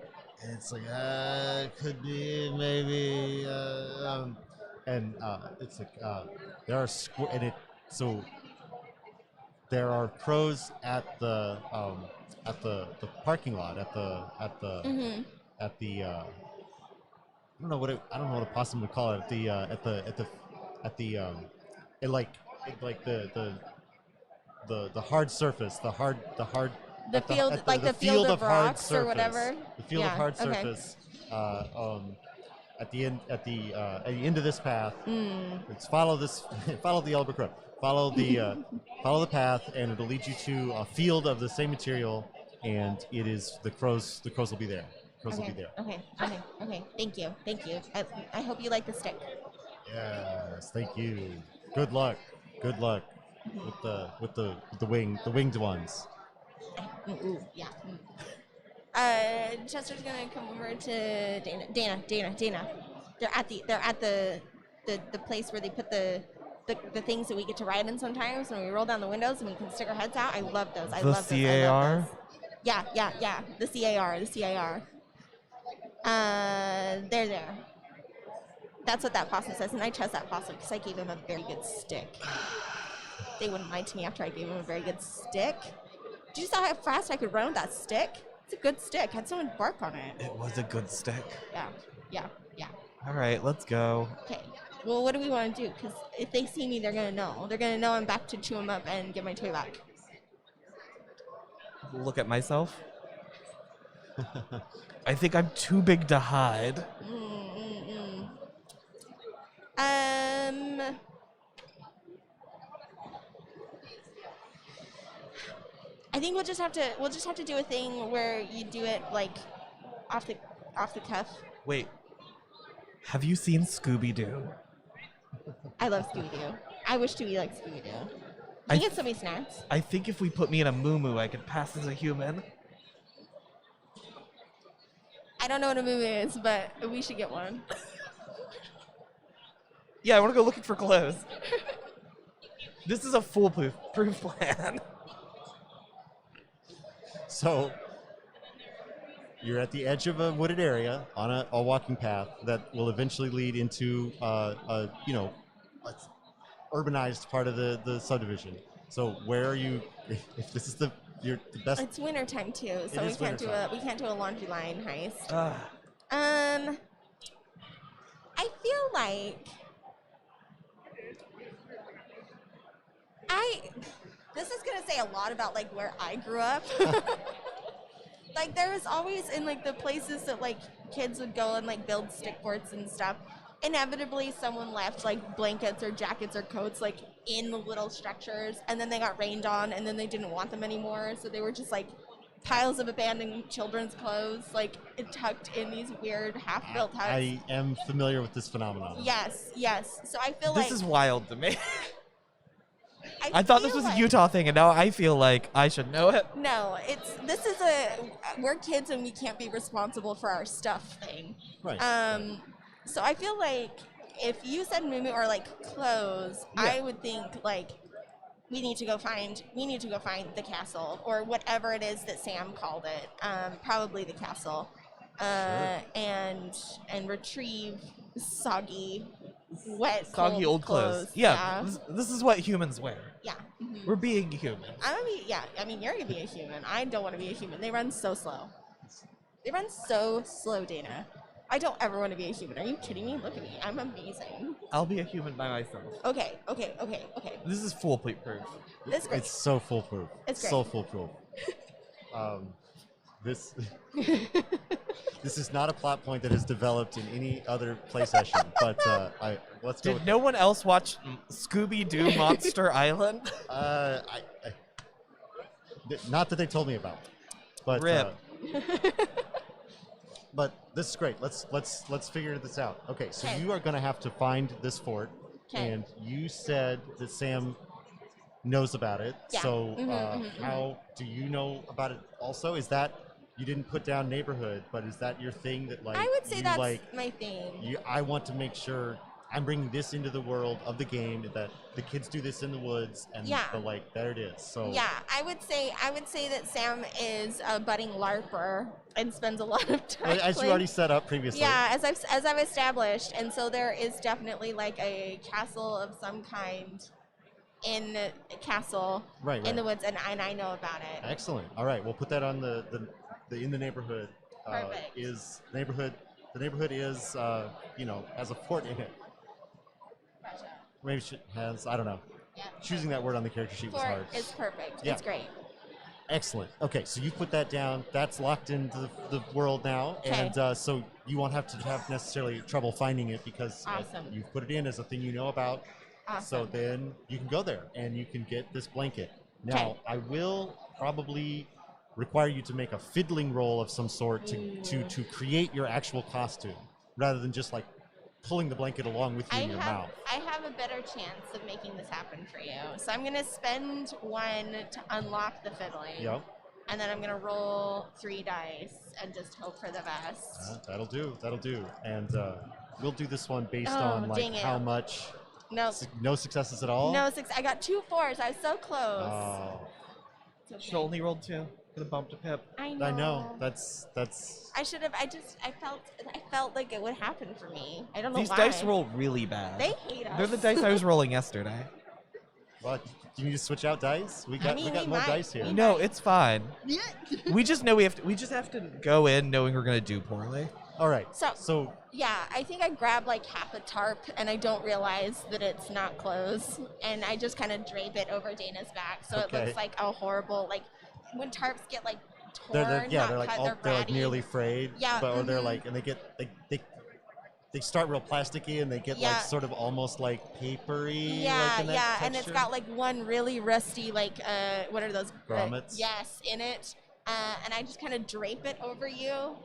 and it's like, could be, maybe, it's like, there are there are crows at the parking lot, at the I don't know what a possum would call it, the hard surface, the field of rocks or whatever. The field of hard surface. At the end of this path, let's follow the yellow brick road. Follow the path, and it'll lead you to a field of the same material, and it is the crows. The crows will be there. Will be there. Okay. Thank you. I hope you like the stick. Yes, thank you. Good luck. With the winged ones. Yeah. Chester's gonna come over to Dana. They're at the place where they put the things that we get to ride in sometimes when we roll down the windows and we can stick our heads out. I love those. I love those. CAR? Yeah. The CAR. They're there. That's what that possum says, and I trust that possum because I gave him a very good stick. They wouldn't lie to me after I gave him a very good stick. Did you see how fast I could run with that stick? It's a good stick. Had someone bark on it. It was a good stick. Yeah. All right, let's go. Okay. Well, what do we want to do? Because if they see me, they're gonna know. They're gonna know I'm back to chew them up and get my toy back. Look at myself. I think I'm too big to hide. Um, I think we'll just have to do a thing where you do it like off the cuff. Wait, have you seen Scooby-Doo? I love Scooby-Doo. I wish to be like Scooby-Doo. Can I you get so many snacks? I think if we put me in a moo I could pass as a human. I don't know what a moo is, but we should get one. Yeah, I want to go looking for clothes. This is a foolproof plan. So you're at the edge of a wooded area on a walking path that will eventually lead into a urbanized part of the subdivision. So where are you? If this is the best. It's winter time too, so It is wintertime. we can't do a laundry line heist. Ah, I feel like this is gonna say a lot about like where I grew up. Like there was always in like the places that like kids would go and like build stick forts and stuff. Inevitably, someone left like blankets or jackets or coats like in the little structures, and then they got rained on, and then they didn't want them anymore, so they were just like piles of abandoned children's clothes, like tucked in these weird half-built huts. I am familiar with this phenomenon. Yes. So I feel this like is wild to me. I thought this feel was a like- Utah thing, and now I feel like I should know it. No, we're kids and we can't be responsible for our stuff thing. Right. So I feel like if you said moo or like clothes, Yeah. I would think like we need to go find the castle or whatever it is that Sam called it. Probably the castle. And retrieve soggy, wet, Soggy cold old clothes. Yeah, Yeah. this is what humans wear. Yeah. Mhm. We're being human. I mean, you're gonna be a human. I don't want to be a human. They run so slow. They run so slow, Dana. I don't ever want to be a human. Are you kidding me? Look at me. I'm amazing. I'll be a human by myself. Okay. This is foolproof. That's great. It's so foolproof. It's great. So foolproof. This this is not a plot point that has developed in any other play session, but let's go. Did no one else watch Scooby-Doo Monster Island? Not that they told me about, but Rip. but this is great. Let's figure this out. Okay, so Okay. you are going to have to find this fort, Okay. and you said that Sam knows about it. Yeah. So Mhm. how do you know about it? Also, is that you didn't put down neighborhood, but is that your thing that like I would say you, that's like my thing. I want to make sure I'm bringing this into the world of the game, that the kids do this in the woods, and Yeah. there it is. So Yeah, I would say that Sam is a budding LARPer and spends a lot of time. as you playing- already set up previously. Yeah, as I've established, and so there is definitely like a castle of some kind in a castle Right, in the right. woods, and I know about it. Excellent. All right, we'll put that on the in the neighborhood. Perfect. The neighborhood is has a fort in it. Gotcha. Maybe it has, I don't know. Yeah. Choosing that word on the character sheet was Fort hard. is perfect. Yeah. It's great. Excellent. Okay, so you put that down. That's locked into the world now, Okay. and so you won't have to have necessarily trouble finding it because Awesome. you've put it in as a thing you know about. So Awesome. then you can go there and you can get this blanket. Now, Okay. I will probably require you to make a fiddling roll of some sort to create your actual costume, rather than just like pulling the blanket along with you in your mouth. I have a better chance of making this happen for you. So I'm gonna spend one to unlock the fiddling. Yep. And then I'm gonna roll 3 dice and just hope for the best. That'll do. And we'll do this one based Oh, on like dang it. how much. No, No successes at all. no, I got 2 4s. I was so close. Oh, It's okay. Should only rolled 2 for the bump to Pip. I know. I know. That's. I should have. I felt like it would happen for me. I don't know These why. dice roll really bad. They hate us. They're the dice I was rolling yesterday. What? Do you need to switch out dice? We got mean, we got we more might. dice here. We No, it's fine. Yeah. We just know we just have to go in knowing we're gonna do poorly. All right. So yeah, I think I grab like half a tarp and I don't realize that it's not clothes, and I just kind of drape it over Dana's back, so it Okay. looks like a horrible like when tarps get like torn, they're not like cut, all, they're they're like ratty. nearly frayed. Yeah, But or they're mhm. like, and they they start real plasticky and they get Yeah. like sort of almost like papery. Yeah, like in that yeah, and it's texture. got like one really rusty, like, what are those? Grommets? Yes, in it. And I just kind of drape it over you.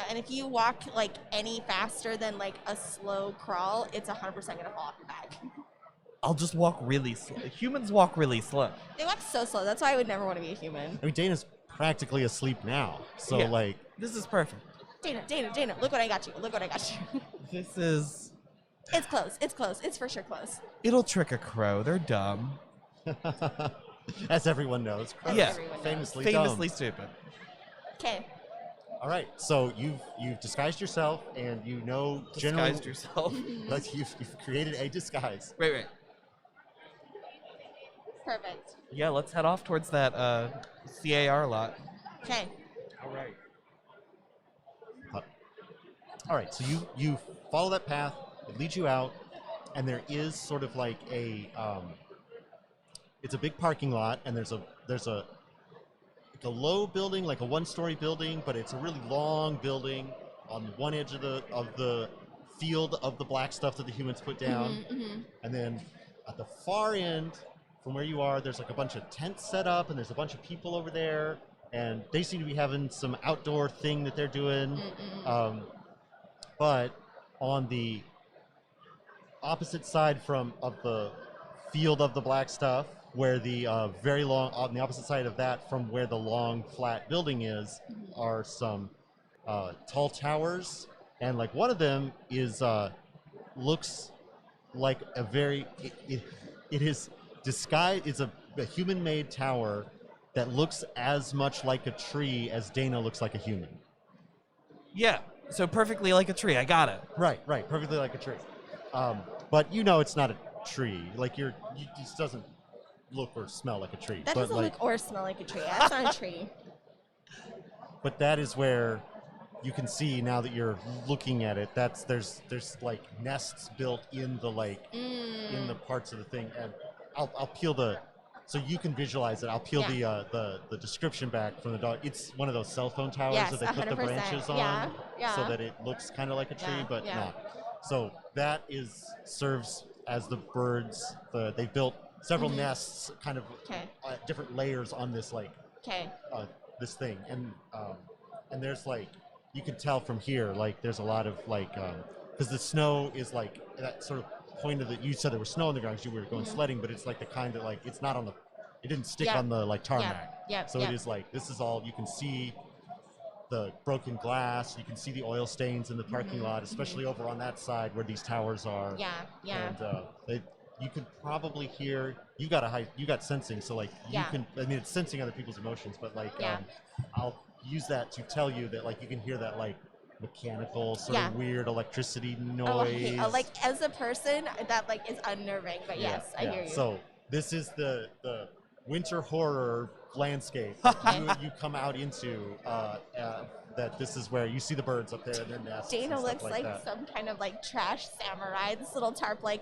And if you walk like any faster than like a slow crawl, it's 100% gonna fall off your back. I'll just walk really slow. Humans walk really slow. They walk so slow. That's why I would never want to be a human. I mean, Dana's practically asleep now, so Yeah. like This is perfect. Dana, look what I got you. Look what I got you. This is. It's close. It's close. It's for sure close. It'll trick a crow. They're dumb. as everyone knows, As Yeah. everyone knows. famously, Famously dumb. stupid. Okay. All right, so you've disguised yourself, and you know generally Disguised yourself. that you've created a disguise. Wait. Perfect. Yeah, let's head off towards that CAR lot. Okay. All right. All right, so you follow that path. It leads you out, and there is sort of like it's a big parking lot, and there's a like a low building, like a one-story building, but it's a really long building on one edge of the field of the black stuff that the humans put down, and then at the far end, from where you are, there's like a bunch of tents set up, and there's a bunch of people over there, and they seem to be having some outdoor thing that they're doing. But on the opposite side of the field of the black stuff, where the very long, on the opposite side of that, from where the long flat building is, are some tall towers, and like one of them is looks like a very it is disguised. It's a human-made tower that looks as much like a tree as Dana looks like a human. Yeah. So perfectly like a tree. I got it. Right, perfectly like a tree. But you know it's not a tree. Like it just doesn't look or smell like a tree. That but doesn't like, look or smell like a tree. That's not a tree. But that is where you can see now that you're looking at it. There's like nests built in the in the parts of the thing, and I'll peel so you can visualize it. I'll peel the description back from the dog. It's one of those cell phone towers Yes, that they put the 100%. branches on, Yeah. so that it looks kind of like a tree, Yeah, but yeah. not. So that serves as the birds. They built several nests, kind of Okay. different layers on this Okay. this thing, and there's you can tell from here there's a lot of because the snow is that sort of point of you said there was snow on the ground because you were going sledding, but it's the kind that it's not on the, it didn't stick on the tarmac. Yeah. So it is this is all you can see, the broken glass, you can see the oil stains in the parking lot, especially over on that side where these towers are. Yeah. And you could probably hear, you got sensing, so you can, I mean it's sensing other people's emotions, but I'll use that to tell you that you can hear that mechanical sort of weird electricity noise. As a person, that is unnerving, but yes, I hear you. So this is the winter horror landscape you come out into. That this is where you see the birds up there in their nests. Dana looks like that. some kind of trash samurai. This little tarp blowing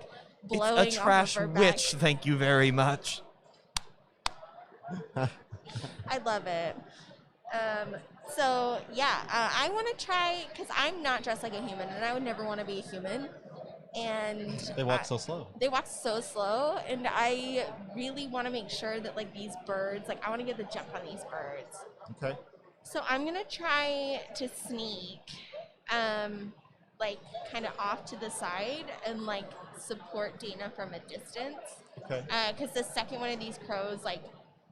It's a trash off of her witch. back. Thank you very much. I love it. So yeah, I want to try, because I'm not dressed like a human, and I would never want to be a human. And They walk so slow. They walk so slow, and I really want to make sure that these birds, I want to get the jump on these birds. Okay. So I'm gonna try to sneak, kind of off to the side and support Dana from a distance. Okay. Because the second one of these crows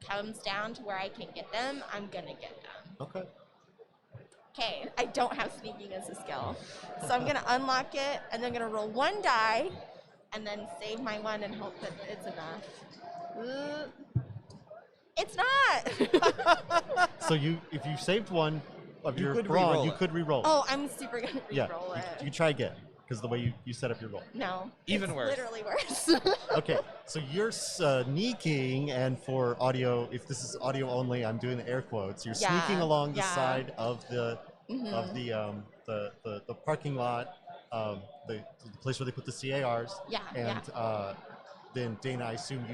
comes down to where I can get them, I'm gonna get them. Okay. Okay, I don't have sneaking as a skill. So I'm going to unlock it, and then I'm going to roll one die, and then save my one and hope that it's enough. It's not! So if you saved one of You your could brawn, re-roll you it. could re-roll. Oh, I'm super going to yeah. re-roll it. You try again, because the way you set up your roll. No. Even it's worse. Literally worse. Okay, so you're sneaking, and for audio, if this is audio only, I'm doing the air quotes. You're sneaking along the side of the parking lot, the place where they put the CARs. Yeah. And then Dana, I assume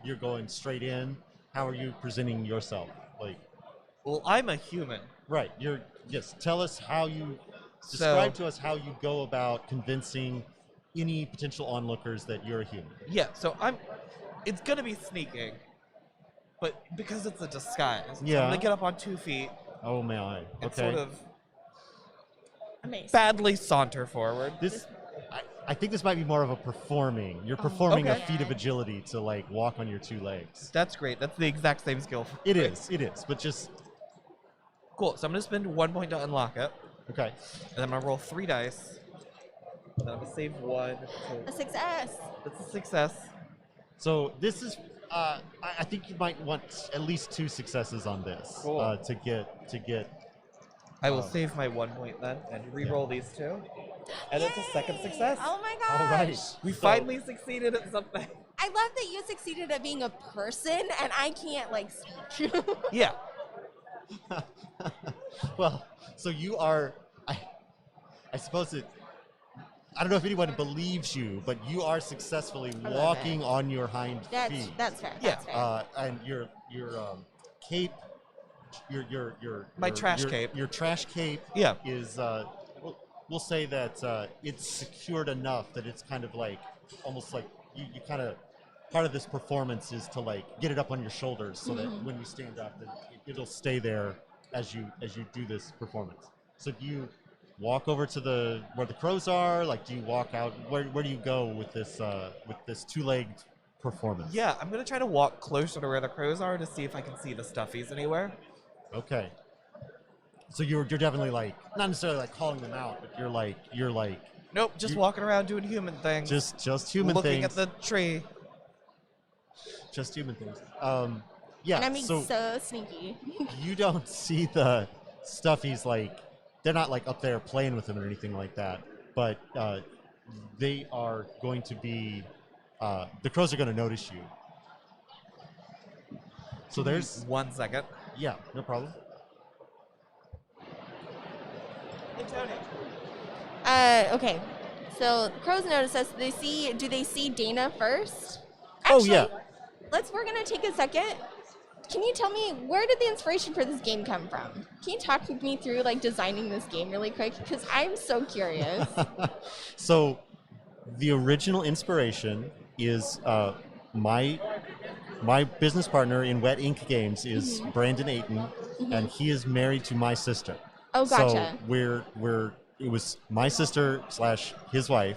you're going straight in. How are you presenting yourself? Well, I'm a human. Right. Tell us how Describe to us how you go about convincing any potential onlookers that you're a human. Yeah, so it's gonna be sneaking, but because it's a disguise, so I'm Yeah. gonna get up on 2 feet Oh my. and Okay. sort of Amazing. badly saunter forward. I think this might be more of a performing. You're performing a Okay. feat of agility to like walk on your 2 legs. That's great. That's the exact same skill. It is. But just Cool. So I'm gonna spend 1 point to unlock it, okay. and I'm gonna roll 3 dice. And then I'm gonna save 1. A So success. that's a success. So this is. I think you might want at least 2 successes on this Cool. to get. I will save my 1 point then and re-roll these 2, and it's a second Yay! success. Oh my gosh. All right. We So- finally succeeded at something. I love that you succeeded at being a person and I can't like speak. Yeah. Well, so you are. I suppose it. I don't know if anyone believes you, but you are successfully love walking it. on your hind That's feet. that's fair. Yeah. That's fair. And your cape, your My trash cape. Your trash cape Yeah. is we'll say that it's secured enough that it's kind of like almost like you kind of part of this performance is to like get it up on your shoulders so that when you stand up, then it'll stay there as you do this performance. So do you walk over to where the crows are? Like, do you walk out? Where do you go with this 2-legged performance? Yeah, I'm gonna try to walk closer to where the crows are to see if I can see the stuffies anywhere. Okay. So you're definitely like not necessarily like calling them out, but you're like Nope, just walking around doing human things. just human looking things. at the tree. Just human things. Yeah. And I'm being so so sneaky. you don't see the stuffies like they're not like up there playing with them or anything like that, but they are going to be the crows are going to notice you. So there's 1 second. yeah, no problem. Hey, Tony. Okay. So the crows notice us. Do they see Dana first? Oh, yeah. We're gonna take a second. Can you tell me where did the inspiration for this game come from? Can you talk me through like designing this game really quick? Because I'm so curious. So the original inspiration is my business partner in Wet Ink Games is Brandon Ayton, and he is married to my sister. Oh, gotcha. So it was my sister / his wife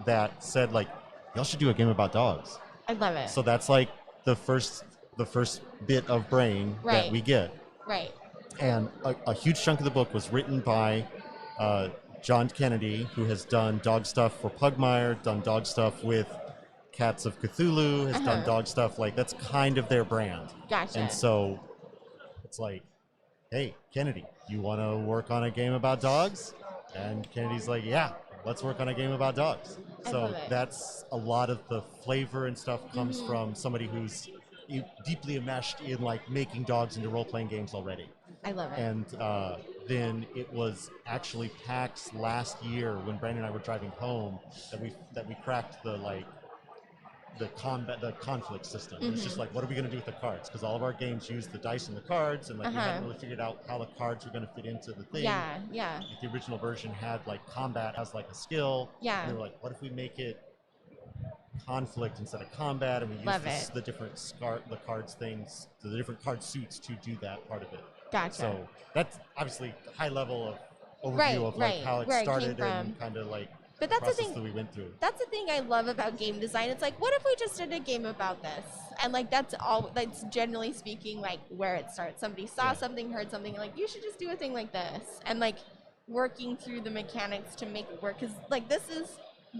that said like, y'all should do a game about dogs. I love it. So that's like the first bit of brain that we get. Right. And a huge chunk of the book was written by John Kennedy, who has done dog stuff for Pugmire, done dog stuff with Cats of Cthulhu, has done dog stuff like that's kind of their brand. Gotcha. And so it's like, hey, Kennedy, you want to work on a game about dogs? And Kennedy's like, yeah, let's work on a game about dogs. I So love it. that's a lot of the flavor and stuff comes from somebody who's deeply enmeshed in like making dogs into role-playing games already. I love it. And then it was actually PAX last year when Brandon and I were driving home that we cracked the conflict system. It was just like, what are we going to do with the cards? Because all of our games use the dice and the cards, and like we hadn't really figured out how the cards were going to fit into the thing. Yeah, yeah. Like, the original version had like combat as like a skill. Yeah. And they were like, what if we make it conflict instead of combat, and we use the different the different card suits to do that part of it. Gotcha. So that's obviously a high level of overview Right, of like right, how it where it came started and from. kind of like But that's the process thing. that we went through. That's the thing I love about game design. It's like, what if we just did a game about this? And like that's generally speaking like where it starts. Somebody saw something, heard something, like you should just do a thing like this, and like working through the mechanics to make it work. Because like this is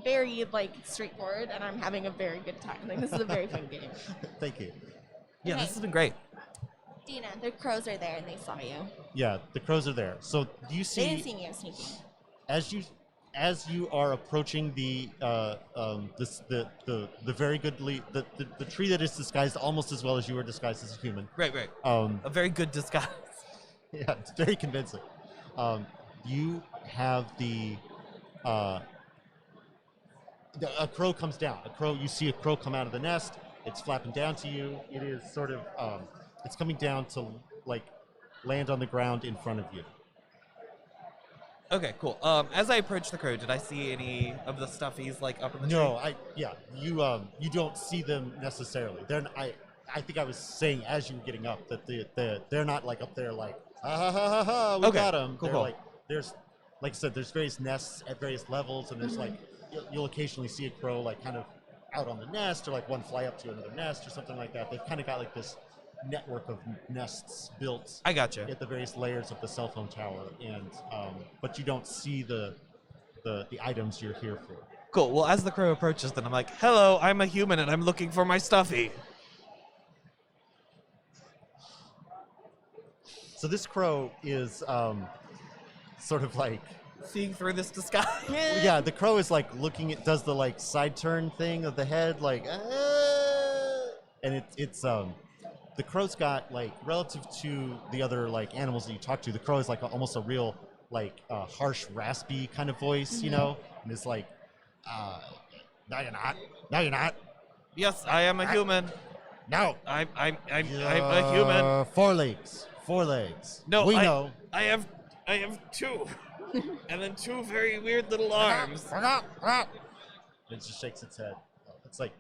very like straightforward, and I'm having a very good time. Like this is a very fun game. Thank you. Yeah, Okay. this has been great. Dina, the crows are there and they saw you. Yeah, the crows are there. So do you They didn't see see me. I was sneaking. as you are approaching the very goodly the tree that is disguised almost as well as you are disguised as a human. Right. Um, A very good disguise. yeah, it's very convincing. You have a crow comes down. You see a crow come out of the nest. It's flapping down to you. It is sort of it's coming down to like land on the ground in front of you. Okay, cool. As I approach the crow, did I see any of the stuffies like up in the No, tree? you don't see them necessarily. I think I was saying as you were getting up that they're not like up there like ha ha ha ha ha we Okay, got them. cool, They're cool. like like I said, there's various nests at various levels, and there's like you'll occasionally see a crow like kind of out on the nest, or like one fly up to another nest or something like that. They've kind of got like this network of nests built I gotcha. at the various layers of the cell phone tower, and but you don't see the items you're here for. Cool. Well, as the crow approaches, then I'm like, "Hello, I'm a human, and I'm looking for my stuffy." So this crow is sort of like, Seeing through this disguise. yeah, the crow is like looking at, does the like side turn thing of the head, like, and it's the crow's got like, relative to the other like animals that you talk to, the crow is like almost a real like harsh, raspy kind of voice, you know, and it's like, no, you're not, no, you're not, Yes, I am a human. no, I'm a human. Four legs. No, we I know. I have two, and then two very weird little arms. It just shakes its head. It's like,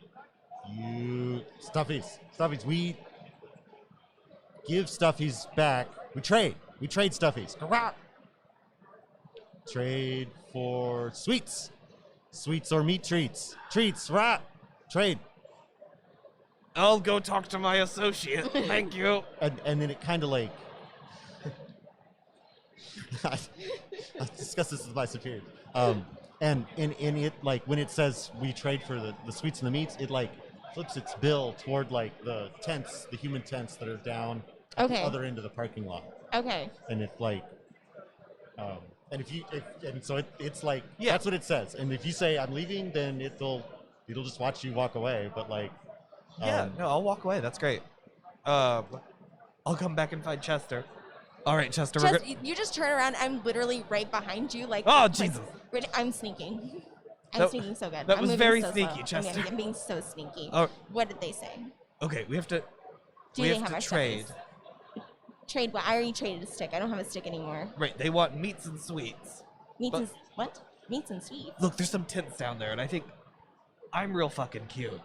you stuffies. We give stuffies back. We trade stuffies. Trade for sweets or meat treats. Trade. I'll go talk to my associate. Thank you. And then it kind of like, I've discussed this with my superior. And in it, like when it says we trade for the sweets and the meats, it like flips its bill toward like the tents, the human tents that are down at the Okay. other end of the parking lot. Okay. And it like, and it's like, Yeah. that's what it says. And if you say I'm leaving, then it'll just watch you walk away. But like, Yeah, no, I'll walk away. That's great. I'll come back and find Chester. All right, Chester. We're You just turn around. I'm literally right behind you. Like, Oh, like, Jesus. I'm sneaking. I'm That- sneaking so good. that I'm was moving very so sneaky, slow. Chester. I'm being so sneaky. Oh. What did they say? Okay, we have to. Do we they have have to our trade. stuffies? Trade what? I already traded a stick. I don't have a stick anymore. Right, they want meats and sweets. Meats But- and what? Meats and sweets. Look, there's some tents down there, and I think I'm real fucking cute.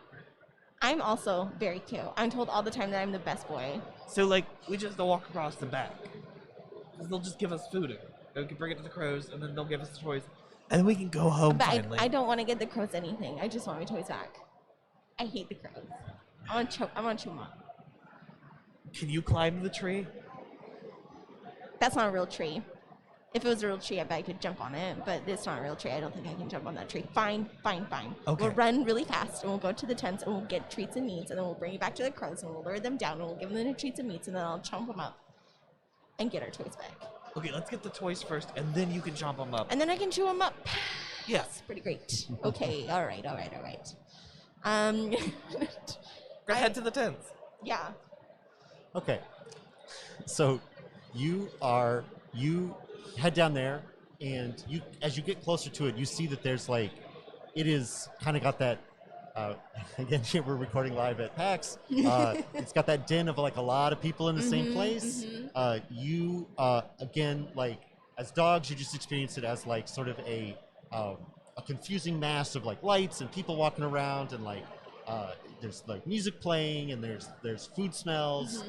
I'm also very cute. I'm told all the time that I'm the best boy. So, like, we just walk across the back. 'Cause they'll just give us food. And we can bring it to the crows, and then they'll give us the toys. And then we can go home But finally. I don't want to get the crows anything. I just want my toys back. I hate the crows. I want to chew them up. Can you climb the tree? That's not a real tree. If it was a real tree, I bet I could jump on it, but it's not a real tree. I don't think I can jump on that tree. Fine. Okay. We'll run really fast, and we'll go to the tents, and we'll get treats and meats, and then we'll bring it back to the crows, and we'll lure them down, and we'll give them the treats and meats, and then I'll chomp them up and get our toys back. Okay, let's get the toys first, and then you can chomp them up. And then I can chew them up. Yeah. That's pretty great. Okay, all right. Go head to the tents. Yeah. Okay. So you head down there, and as you get closer to it, you see that there's like, it is kind of got that, again, here we're recording live at PAX. It's got that din of like a lot of people in the same place. Again, like as dogs, you just experience it as like sort of a confusing mass of like lights and people walking around, and like there's like music playing, and there's food smells.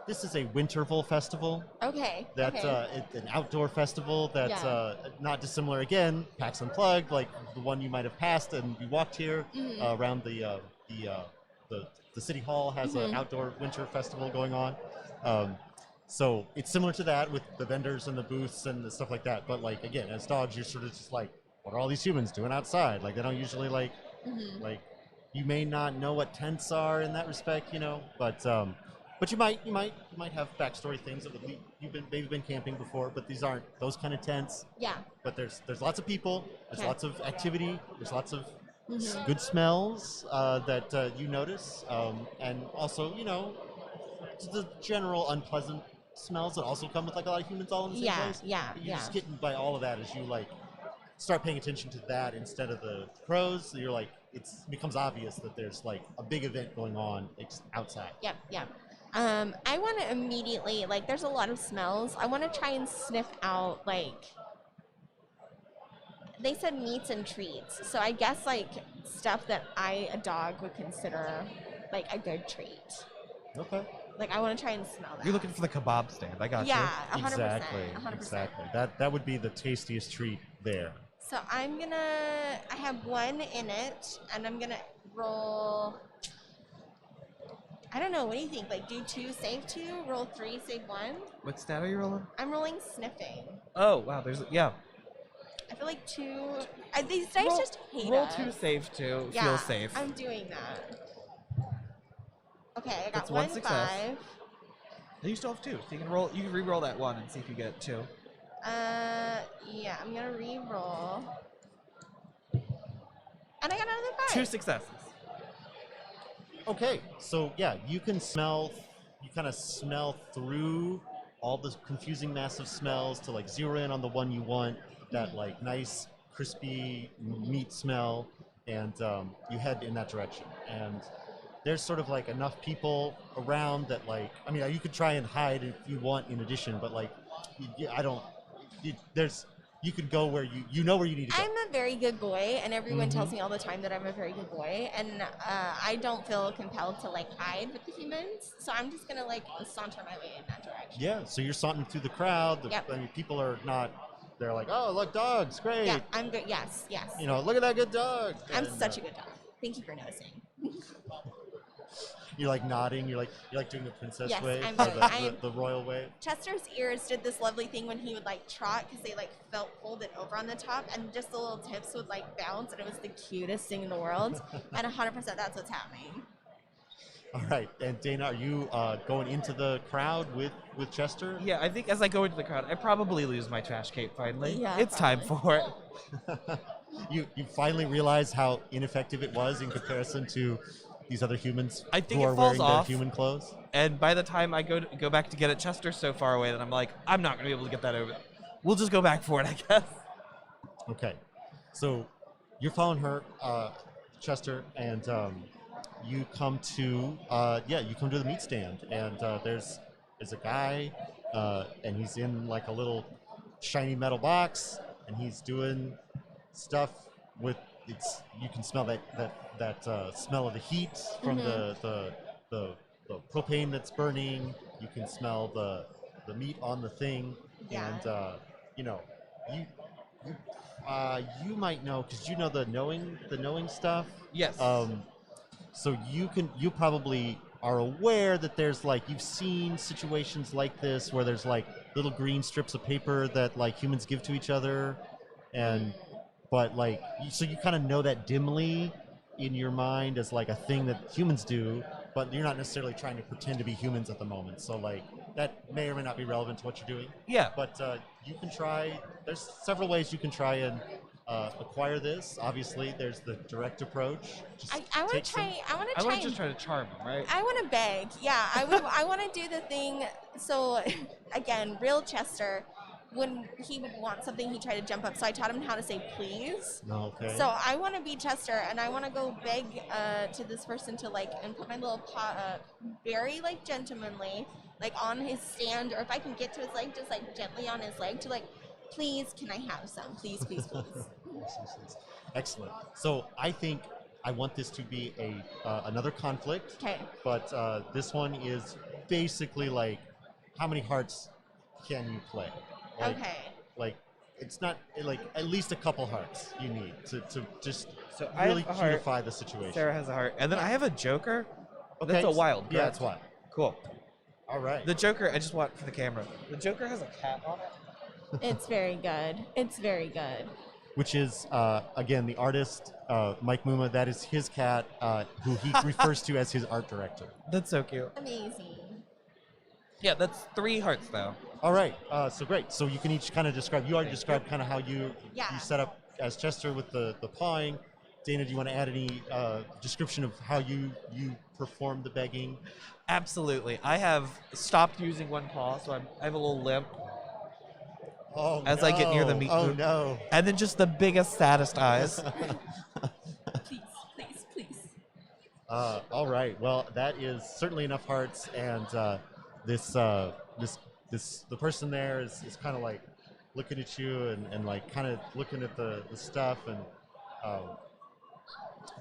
This is a Winterval festival. Okay. That's okay. it's an outdoor festival that's Yeah. not dissimilar, again, PAX Unplugged, like the one you might have passed and you walked here around the city hall has an outdoor winter festival going on. So it's similar to that with the vendors and the booths and the stuff like that. But like, again, as dogs, you're sort of just like, what are all these humans doing outside? Like, they don't usually like you may not know what tents are in that respect, you know, but you might have backstory things that would lead, maybe been camping before, but these aren't those kind of tents. Yeah. But there's lots of people, there's Okay. lots of activity, there's lots of good smells that you notice, and also, you know, the general unpleasant smells that also come with like a lot of humans all in the same place. Yeah. You just get by all of that as you like start paying attention to that instead of the crows. So you're like, it becomes obvious that there's like a big event going on outside. Yeah. I want to immediately, like, there's a lot of smells. I want to try and sniff out, like, they said meats and treats, so I guess like stuff that a dog would consider like a good treat. Okay. Like I want to try and smell that. You're looking for the kebab stand. I got Yeah, you. 100%. Exactly. 100%. Exactly. That would be the tastiest treat there. So I have one in it, and I'm gonna roll. I don't know. What do you think? Like, do 2, save 2, roll 3, save 1. What stat are you rolling? I'm rolling sniffing. Oh wow, yeah. I feel like 2. These dice just hate roll us. 2, save 2. Yeah, Feel safe. I'm doing that. Okay, I got That's 1 one success. 5. You still have 2, so you can roll. You can re-roll that 1 and see if you get 2. Yeah, I'm gonna re-roll. And I got another 5. 2 successes. Okay, so yeah, you kind of smell through all the confusing massive smells to like zero in on the one you want, that like nice crispy meat smell, and you head in that direction. And there's sort of like enough people around that like, I mean, you could try and hide if you want in addition, but like, you could go where you know where you need to go. I'm a very good boy, and everyone tells me all the time that I'm a very good boy, and I don't feel compelled to like hide with the humans, so I'm just gonna like saunter my way in that direction. Yeah, so you're sauntering through the crowd. Yep. I mean, people are not. They're like, oh, look, dogs, great. Yeah, I'm good. Yes. You know, look at that good dog. I'm And, such a good dog. Thank you for noticing. You're like nodding. You're like doing the princess Yes, way, I'm or doing- the royal way. Chester's ears did this lovely thing when he would like trot because they like felt folded over on the top, and just the little tips would like bounce, and it was the cutest thing in the world. And 100% that's what's happening. All right, and Dana, are you going into the crowd with Chester? Yeah, I think as I go into the crowd, I probably lose my trash cape finally. Yeah, It's time for it. You finally realize how ineffective it was in comparison to these other humans I think who it are falls wearing off. their human clothes. And by the time I go back to get it, Chester's so far away that I'm like, I'm not going to be able to get that over. We'll just go back for it, I guess. Okay, so you're following her, Chester, and you come to the meat stand, and there's a guy, and he's in like a little shiny metal box, and he's doing stuff with you can smell that smell of the heat from the propane that's burning. You can smell the meat on the thing, Yeah. and you might know because you know the knowing stuff. Yes. So you probably are aware that there's like you've seen situations like this where there's like little green strips of paper that like humans give to each other, and but like so you kind of know that dimly in your mind as like a thing that humans do, but you're not necessarily trying to pretend to be humans at the moment. So like that may or may not be relevant to what you're doing. Yeah. But you can try. There's several ways you can try and acquire this. Obviously, there's the direct approach. Just I want take to try. I want I to want try. to just try to charm him, right? I want to beg. Yeah, I want to do the thing. So, again, real Chester, when he would want something, he tried to jump up. So I taught him how to say please. No, okay. So I want to be Chester, and I want to go beg to this person to like and put my little paw very like gentlemanly, like on his stand, or if I can get to his leg, just like gently on his leg to like, please, can I have some? Please, please, please. Excellent. So I think I want this to be another conflict. Okay. But this one is basically like, how many hearts can you play? Like, Okay. Like, it's not like at least a couple hearts you need to just So I really have a heart. unify the situation. Sarah has a heart. And then I have a joker. Okay. That's a wild. Yeah, correct? it's wild. Cool. All right. The Joker, I just want for the camera. The Joker has a cat on it. It's very good. It's very good. Which is again the artist Mike Muma. That is his cat, who he refers to as his art director. That's so cute. Amazing. Yeah, that's 3 hearts though. All right, so great. So you can each kind of describe. You already described kind of how you Yeah. set up as Chester with the pawing. Dana, do you want to add any description of how you perform the begging? Absolutely. I have stopped using one paw, so I have a little limp. Oh, As I get near the meat Oh booth. no. And then just the biggest, saddest eyes. Please, please, please. All right. Well, that is certainly enough hearts, and the person there is kind of like looking at you and like kind of looking at the stuff and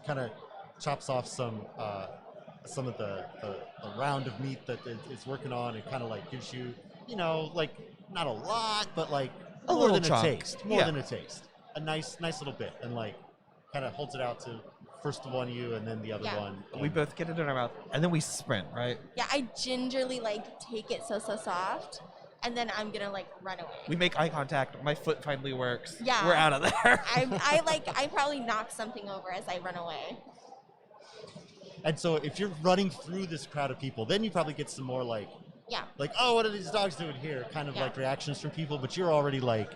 kind of chops off some of the round of meat that it's working on and kind of like gives you, like not a lot, but like A more little than chunk. a taste, more Yeah. than a taste, a nice little bit, and like kind of holds it out to first one you and then the other Yeah. one. We both get it in our mouth, and then we sprint, right? Yeah, I gingerly like take it so soft, and then I'm gonna like run away. We make eye contact. My foot finally works. Yeah. We're out of there. I probably knock something over as I run away. And so if you're running through this crowd of people, then you probably get some more like, oh, what are these dogs doing here? Kind of like reactions from people, but you're already like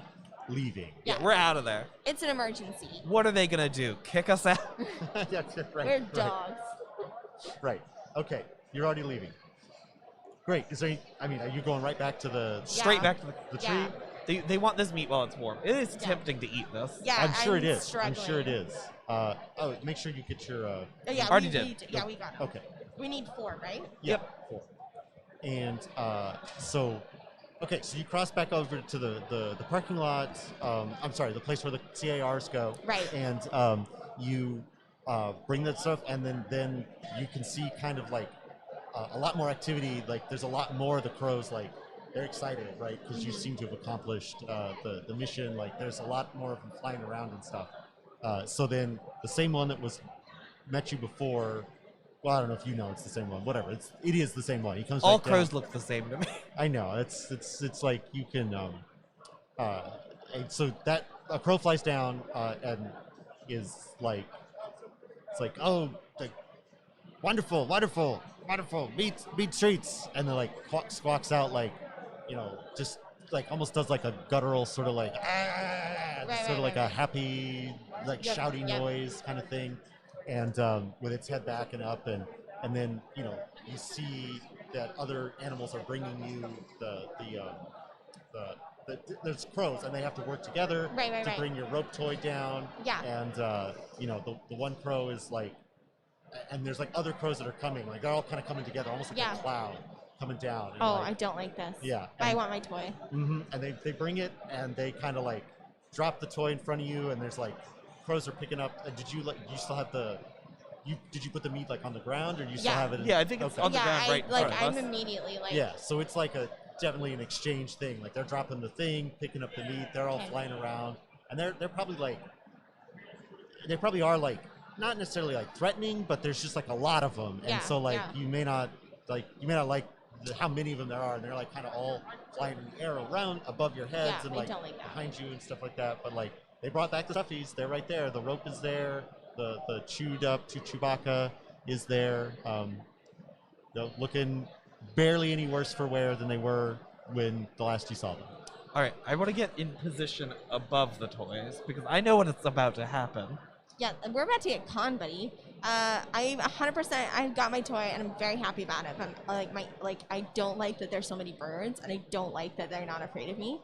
leaving. Yeah. We're out of there. It's an emergency. What are they gonna do? Kick us out? Yeah, right, We're dogs. Right. Okay. You're already leaving. Great. Is there are you going right back to the Straight back to the tree? Yeah. They want this meat while it's warm. It is tempting to eat this. Yeah, I'm sure it is. Struggling. I'm sure it is. Make sure you get your. Oh, yeah, Already we did. Yeah, we got it. Okay. We need 4, right? Yep. Cool. And so you cross back over to the parking lot. I'm sorry, the place where the CARs go. Right. And you bring that stuff, and then you can see kind of like a lot more activity. Like there's a lot more of the crows. Like they're excited, right? Because you seem to have accomplished the mission. Like there's a lot more of them flying around and stuff. So then the same one that met you before. Well, I don't know if you know it's the same one. Whatever, it is the same one. He comes. All back down. crows look the same to me. I know it's like you can. And so that a crow flies down and is like, it's like, oh, like wonderful, meat treats, and then like squawks out like, just like almost does like a guttural sort of like a happy like shouty noise kind of thing, and with its head back and up, and then you see that other animals are bringing you there's crows, and they have to work together to bring your rope toy down. Yeah. And the one crow is like, and there's like other crows that are coming, like they're all kind of coming together, almost like a cloud coming down. And I don't like this. Yeah. I want my toy. Mm-hmm. And they bring it, and they kind of like drop the toy in front of you, and there's like crows are picking up. And did you still have did you put the meat like on the ground, or do you still have it? Yeah, I think it's on the ground right in front of I'm us. immediately like. Yeah, so it's like definitely an exchange thing. Like they're dropping the thing, picking up the meat. They're all flying around, and they're probably like, they probably are like not necessarily like threatening, but there's just like a lot of them, and so like you may not like how many of them there are, and they're like kind of all flying in the air around above your heads and like behind you and stuff like that. But like they brought back the stuffies. They're right there. The rope is there. The chewed up Chewbacca is there. Looking barely any worse for wear than they were when the last you saw them. All right, I want to get in position above the toys because I know what's about to happen. Yeah, we're about to get con, buddy. I 100%. I got my toy, and I'm very happy about it. But I don't like that there's so many birds, and I don't like that they're not afraid of me,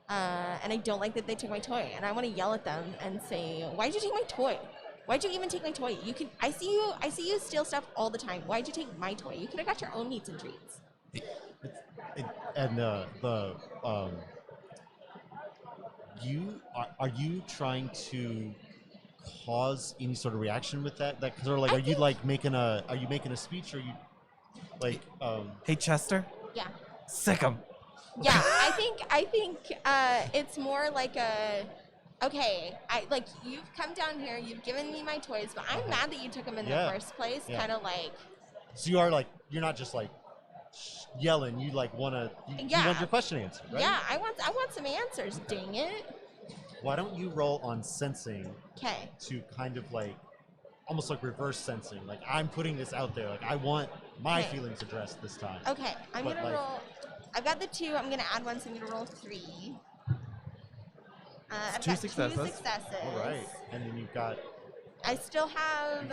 and I don't like that they took my toy. And I want to yell at them and say, "Why'd you take my toy? Why'd you even take my toy? You can. I see you steal stuff all the time. Why'd you take my toy? You could have got your own meats and treats." Are you trying to cause any sort of reaction with that sort of like, are you making a speech, or are you like Hey Chester, Yeah. sick 'em. Yeah, I think it's more like okay, you've come down here, you've given me my toys, but I'm mad that you took them in the first place. Yeah. Kind of like. So you are like, you're not just like yelling. You like want your question answered, right? Yeah, I want some answers. Dang it. Why don't you roll on sensing? Okay. To kind of like, almost like reverse sensing. Like I'm putting this out there. Like I want my feelings addressed this time. Okay, I'm gonna roll. I've got the 2. I'm gonna add 1, so I'm gonna roll 3. I've got 2 successes. All right, and then you've got. I still have.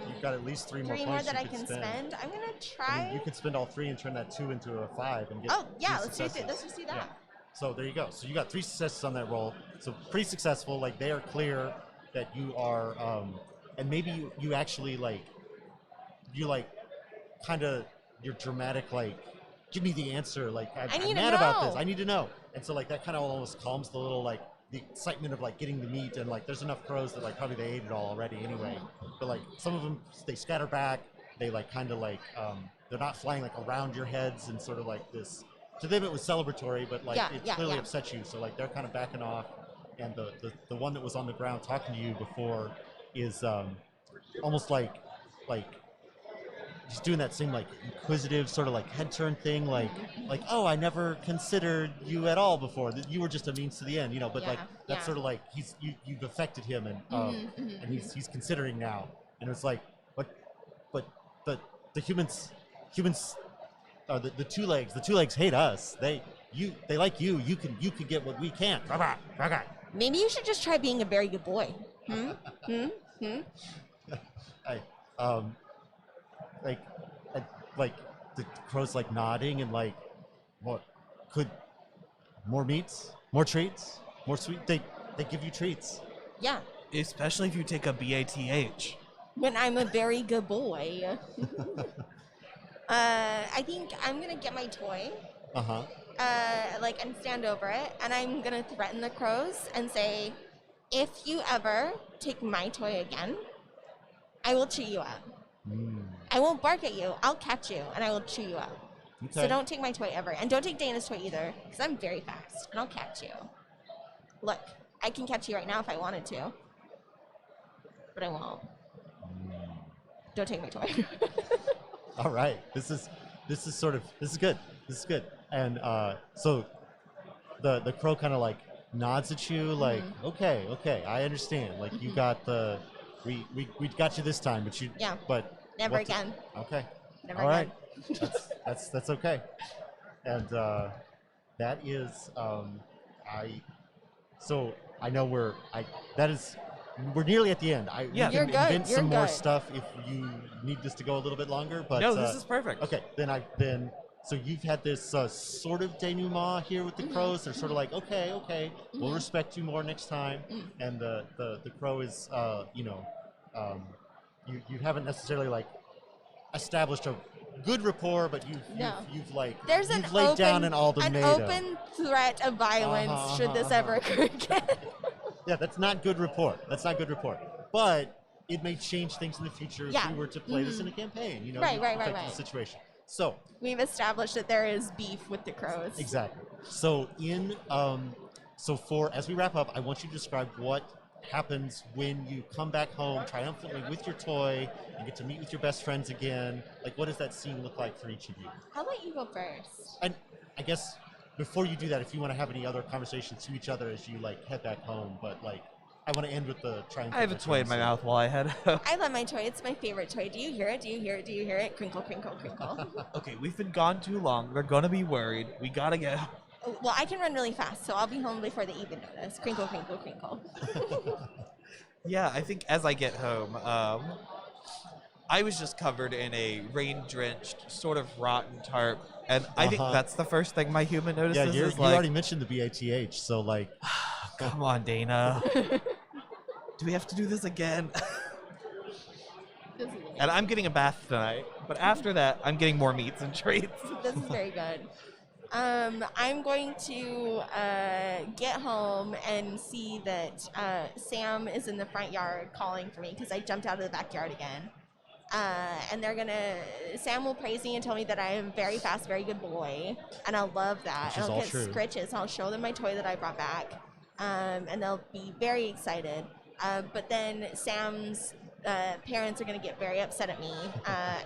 You've got at least 3 more 3 points more that I you can spend. I'm gonna try. You could spend all 3 and turn that 2 into a 5 and get. Oh yeah, 2 let's just successes. do that. Yeah. So there you go. So you got 3 successes on that roll. So pretty successful. Like they are clear that you are, and maybe you actually like, kind of, you're dramatic. Like, give me the answer. Like I'm mad about this. I need to know. and so like that kind of almost calms the little like the excitement of like getting the meat, and like there's enough crows that like probably they ate it all already anyway. But like some of them they scatter back, they like kind of like they're not flying like around your heads and sort of like this. To them it was celebratory, but like it clearly upset you. So like they're kind of backing off, and the one that was on the ground talking to you before is almost like he's doing that same like inquisitive sort of like head turn thing, like oh, I never considered you at all before. You were just a means to the end, you know. But like that's sort of like you've affected him, and and he's considering now, and it's like but the humans the two legs hate us. They like you. You can get what we can't. Maybe you should just try being a very good boy. Like the crow's like nodding and like, what could more meats, more treats, more sweet? They give you treats. Yeah. Especially if you take a BATH. When I'm a very good boy. I think I'm gonna get my toy. And stand over it, and I'm gonna threaten the crows and say, if you ever take my toy again, I will chew you up. I won't bark at you. I'll catch you, and I will chew you up. Okay. So don't take my toy ever, and don't take Dana's toy either, because I'm very fast, and I'll catch you. Look, I can catch you right now if I wanted to, but I won't. Don't take my toy. All right, this is good. This is good. And so the crow kind of like nods at you, like okay, I understand. Like you got we got you this time, but never again. Okay, never all again. Right, that's okay. And that is I know we're nearly at the end. We You're can good. invent You're some more good. stuff if you need this to go a little bit longer. But no, this is perfect. Okay, so you've had this sort of denouement here with the crows. They're sort of like, okay, we'll respect you more next time. And the crow is, you haven't necessarily like established a good rapport, but you've laid down an ultimatum. An open threat of violence should this ever occur again. Yeah, that's not good rapport. But it may change things in the future if we were to play this in a campaign. Right. The situation. So we've established that there is beef with the crows. Exactly. So as we wrap up, I want you to describe what happens when you come back home triumphantly with your toy and get to meet with your best friends again. Like, what does that scene look like for each of you? How about you go first? And I guess before you do that, if you want to have any other conversations to each other as you like head back home, but like I want to end with the triumphant. I have a toy in my mouth while I head home. I love my toy. It's my favorite toy. Do you hear it? Do you hear it? Do you hear it? Crinkle, crinkle, crinkle. Okay, we've been gone too long. They're gonna be worried. We gotta get home. Well, I can run really fast, so I'll be home before they even notice. Crinkle, crinkle, crinkle. Yeah, I think as I get home, I was just covered in a rain-drenched, sort of rotten tarp, and I think that's the first thing my human notices. Yeah, you already mentioned the BATH, so like... Come on, Dana. Do we have to do this again? And I'm getting a bath tonight, but after that, I'm getting more meats and treats. This is very good. I'm going to get home and see that Sam is in the front yard calling for me because I jumped out of the backyard again. And Sam will praise me and tell me that I am a very fast, very good boy, and I'll love that. And I'll get scritches, and I'll show them my toy that I brought back, and they'll be very excited. But then Sam's parents are going to get very upset at me,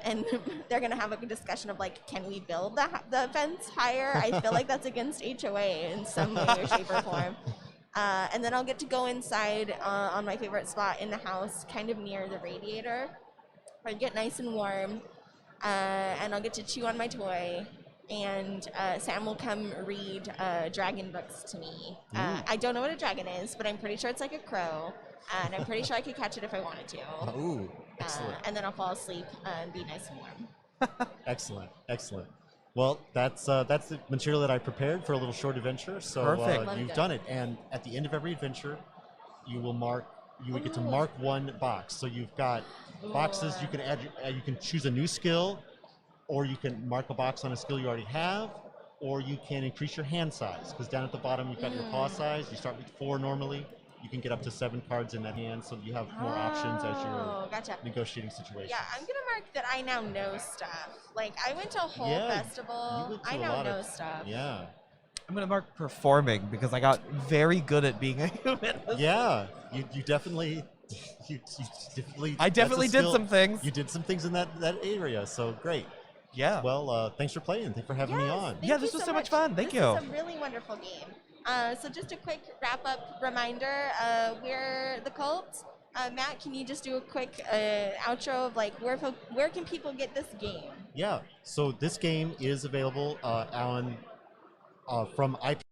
and they're going to have a discussion of like, can we build the fence higher? I feel like that's against HOA in some way or shape or form. And then I'll get to go inside on my favorite spot in the house, kind of near the radiator, where I get nice and warm, and I'll get to chew on my toy. And Sam will come read dragon books to me. I don't know what a dragon is, but I'm pretty sure it's like a crow. And I'm pretty sure I could catch it if I wanted to. Ooh, excellent. And then I'll fall asleep and be nice and warm. Excellent. Well, that's the material that I prepared for a little short adventure. So you've done it. And at the end of every adventure, you would get to mark one box. So you've got boxes. You can add. You can choose a new skill, or you can mark a box on a skill you already have, or you can increase your hand size, because down at the bottom you've got your paw size. You start with 4 normally. You can get up to 7 cards in that hand, so you have more options as you're Gotcha. negotiating situations. Yeah, I'm gonna mark that I now know stuff. Like, I went to a whole Yeah, festival. you went to I a now lot know of stuff. Yeah. I'm gonna mark performing because I got very good at being a human. Yeah, you definitely, you definitely. I that's a definitely did skill. some things. You did some things in that area, so great. Yeah. Well, thanks for playing. Thanks for having me on. Yeah, this was so much fun. Thank you. This is a really wonderful game. So just a quick wrap-up reminder, we're the Cult. Matt, can you just do a quick outro of like where can people get this game? Yeah, so this game is available on from IP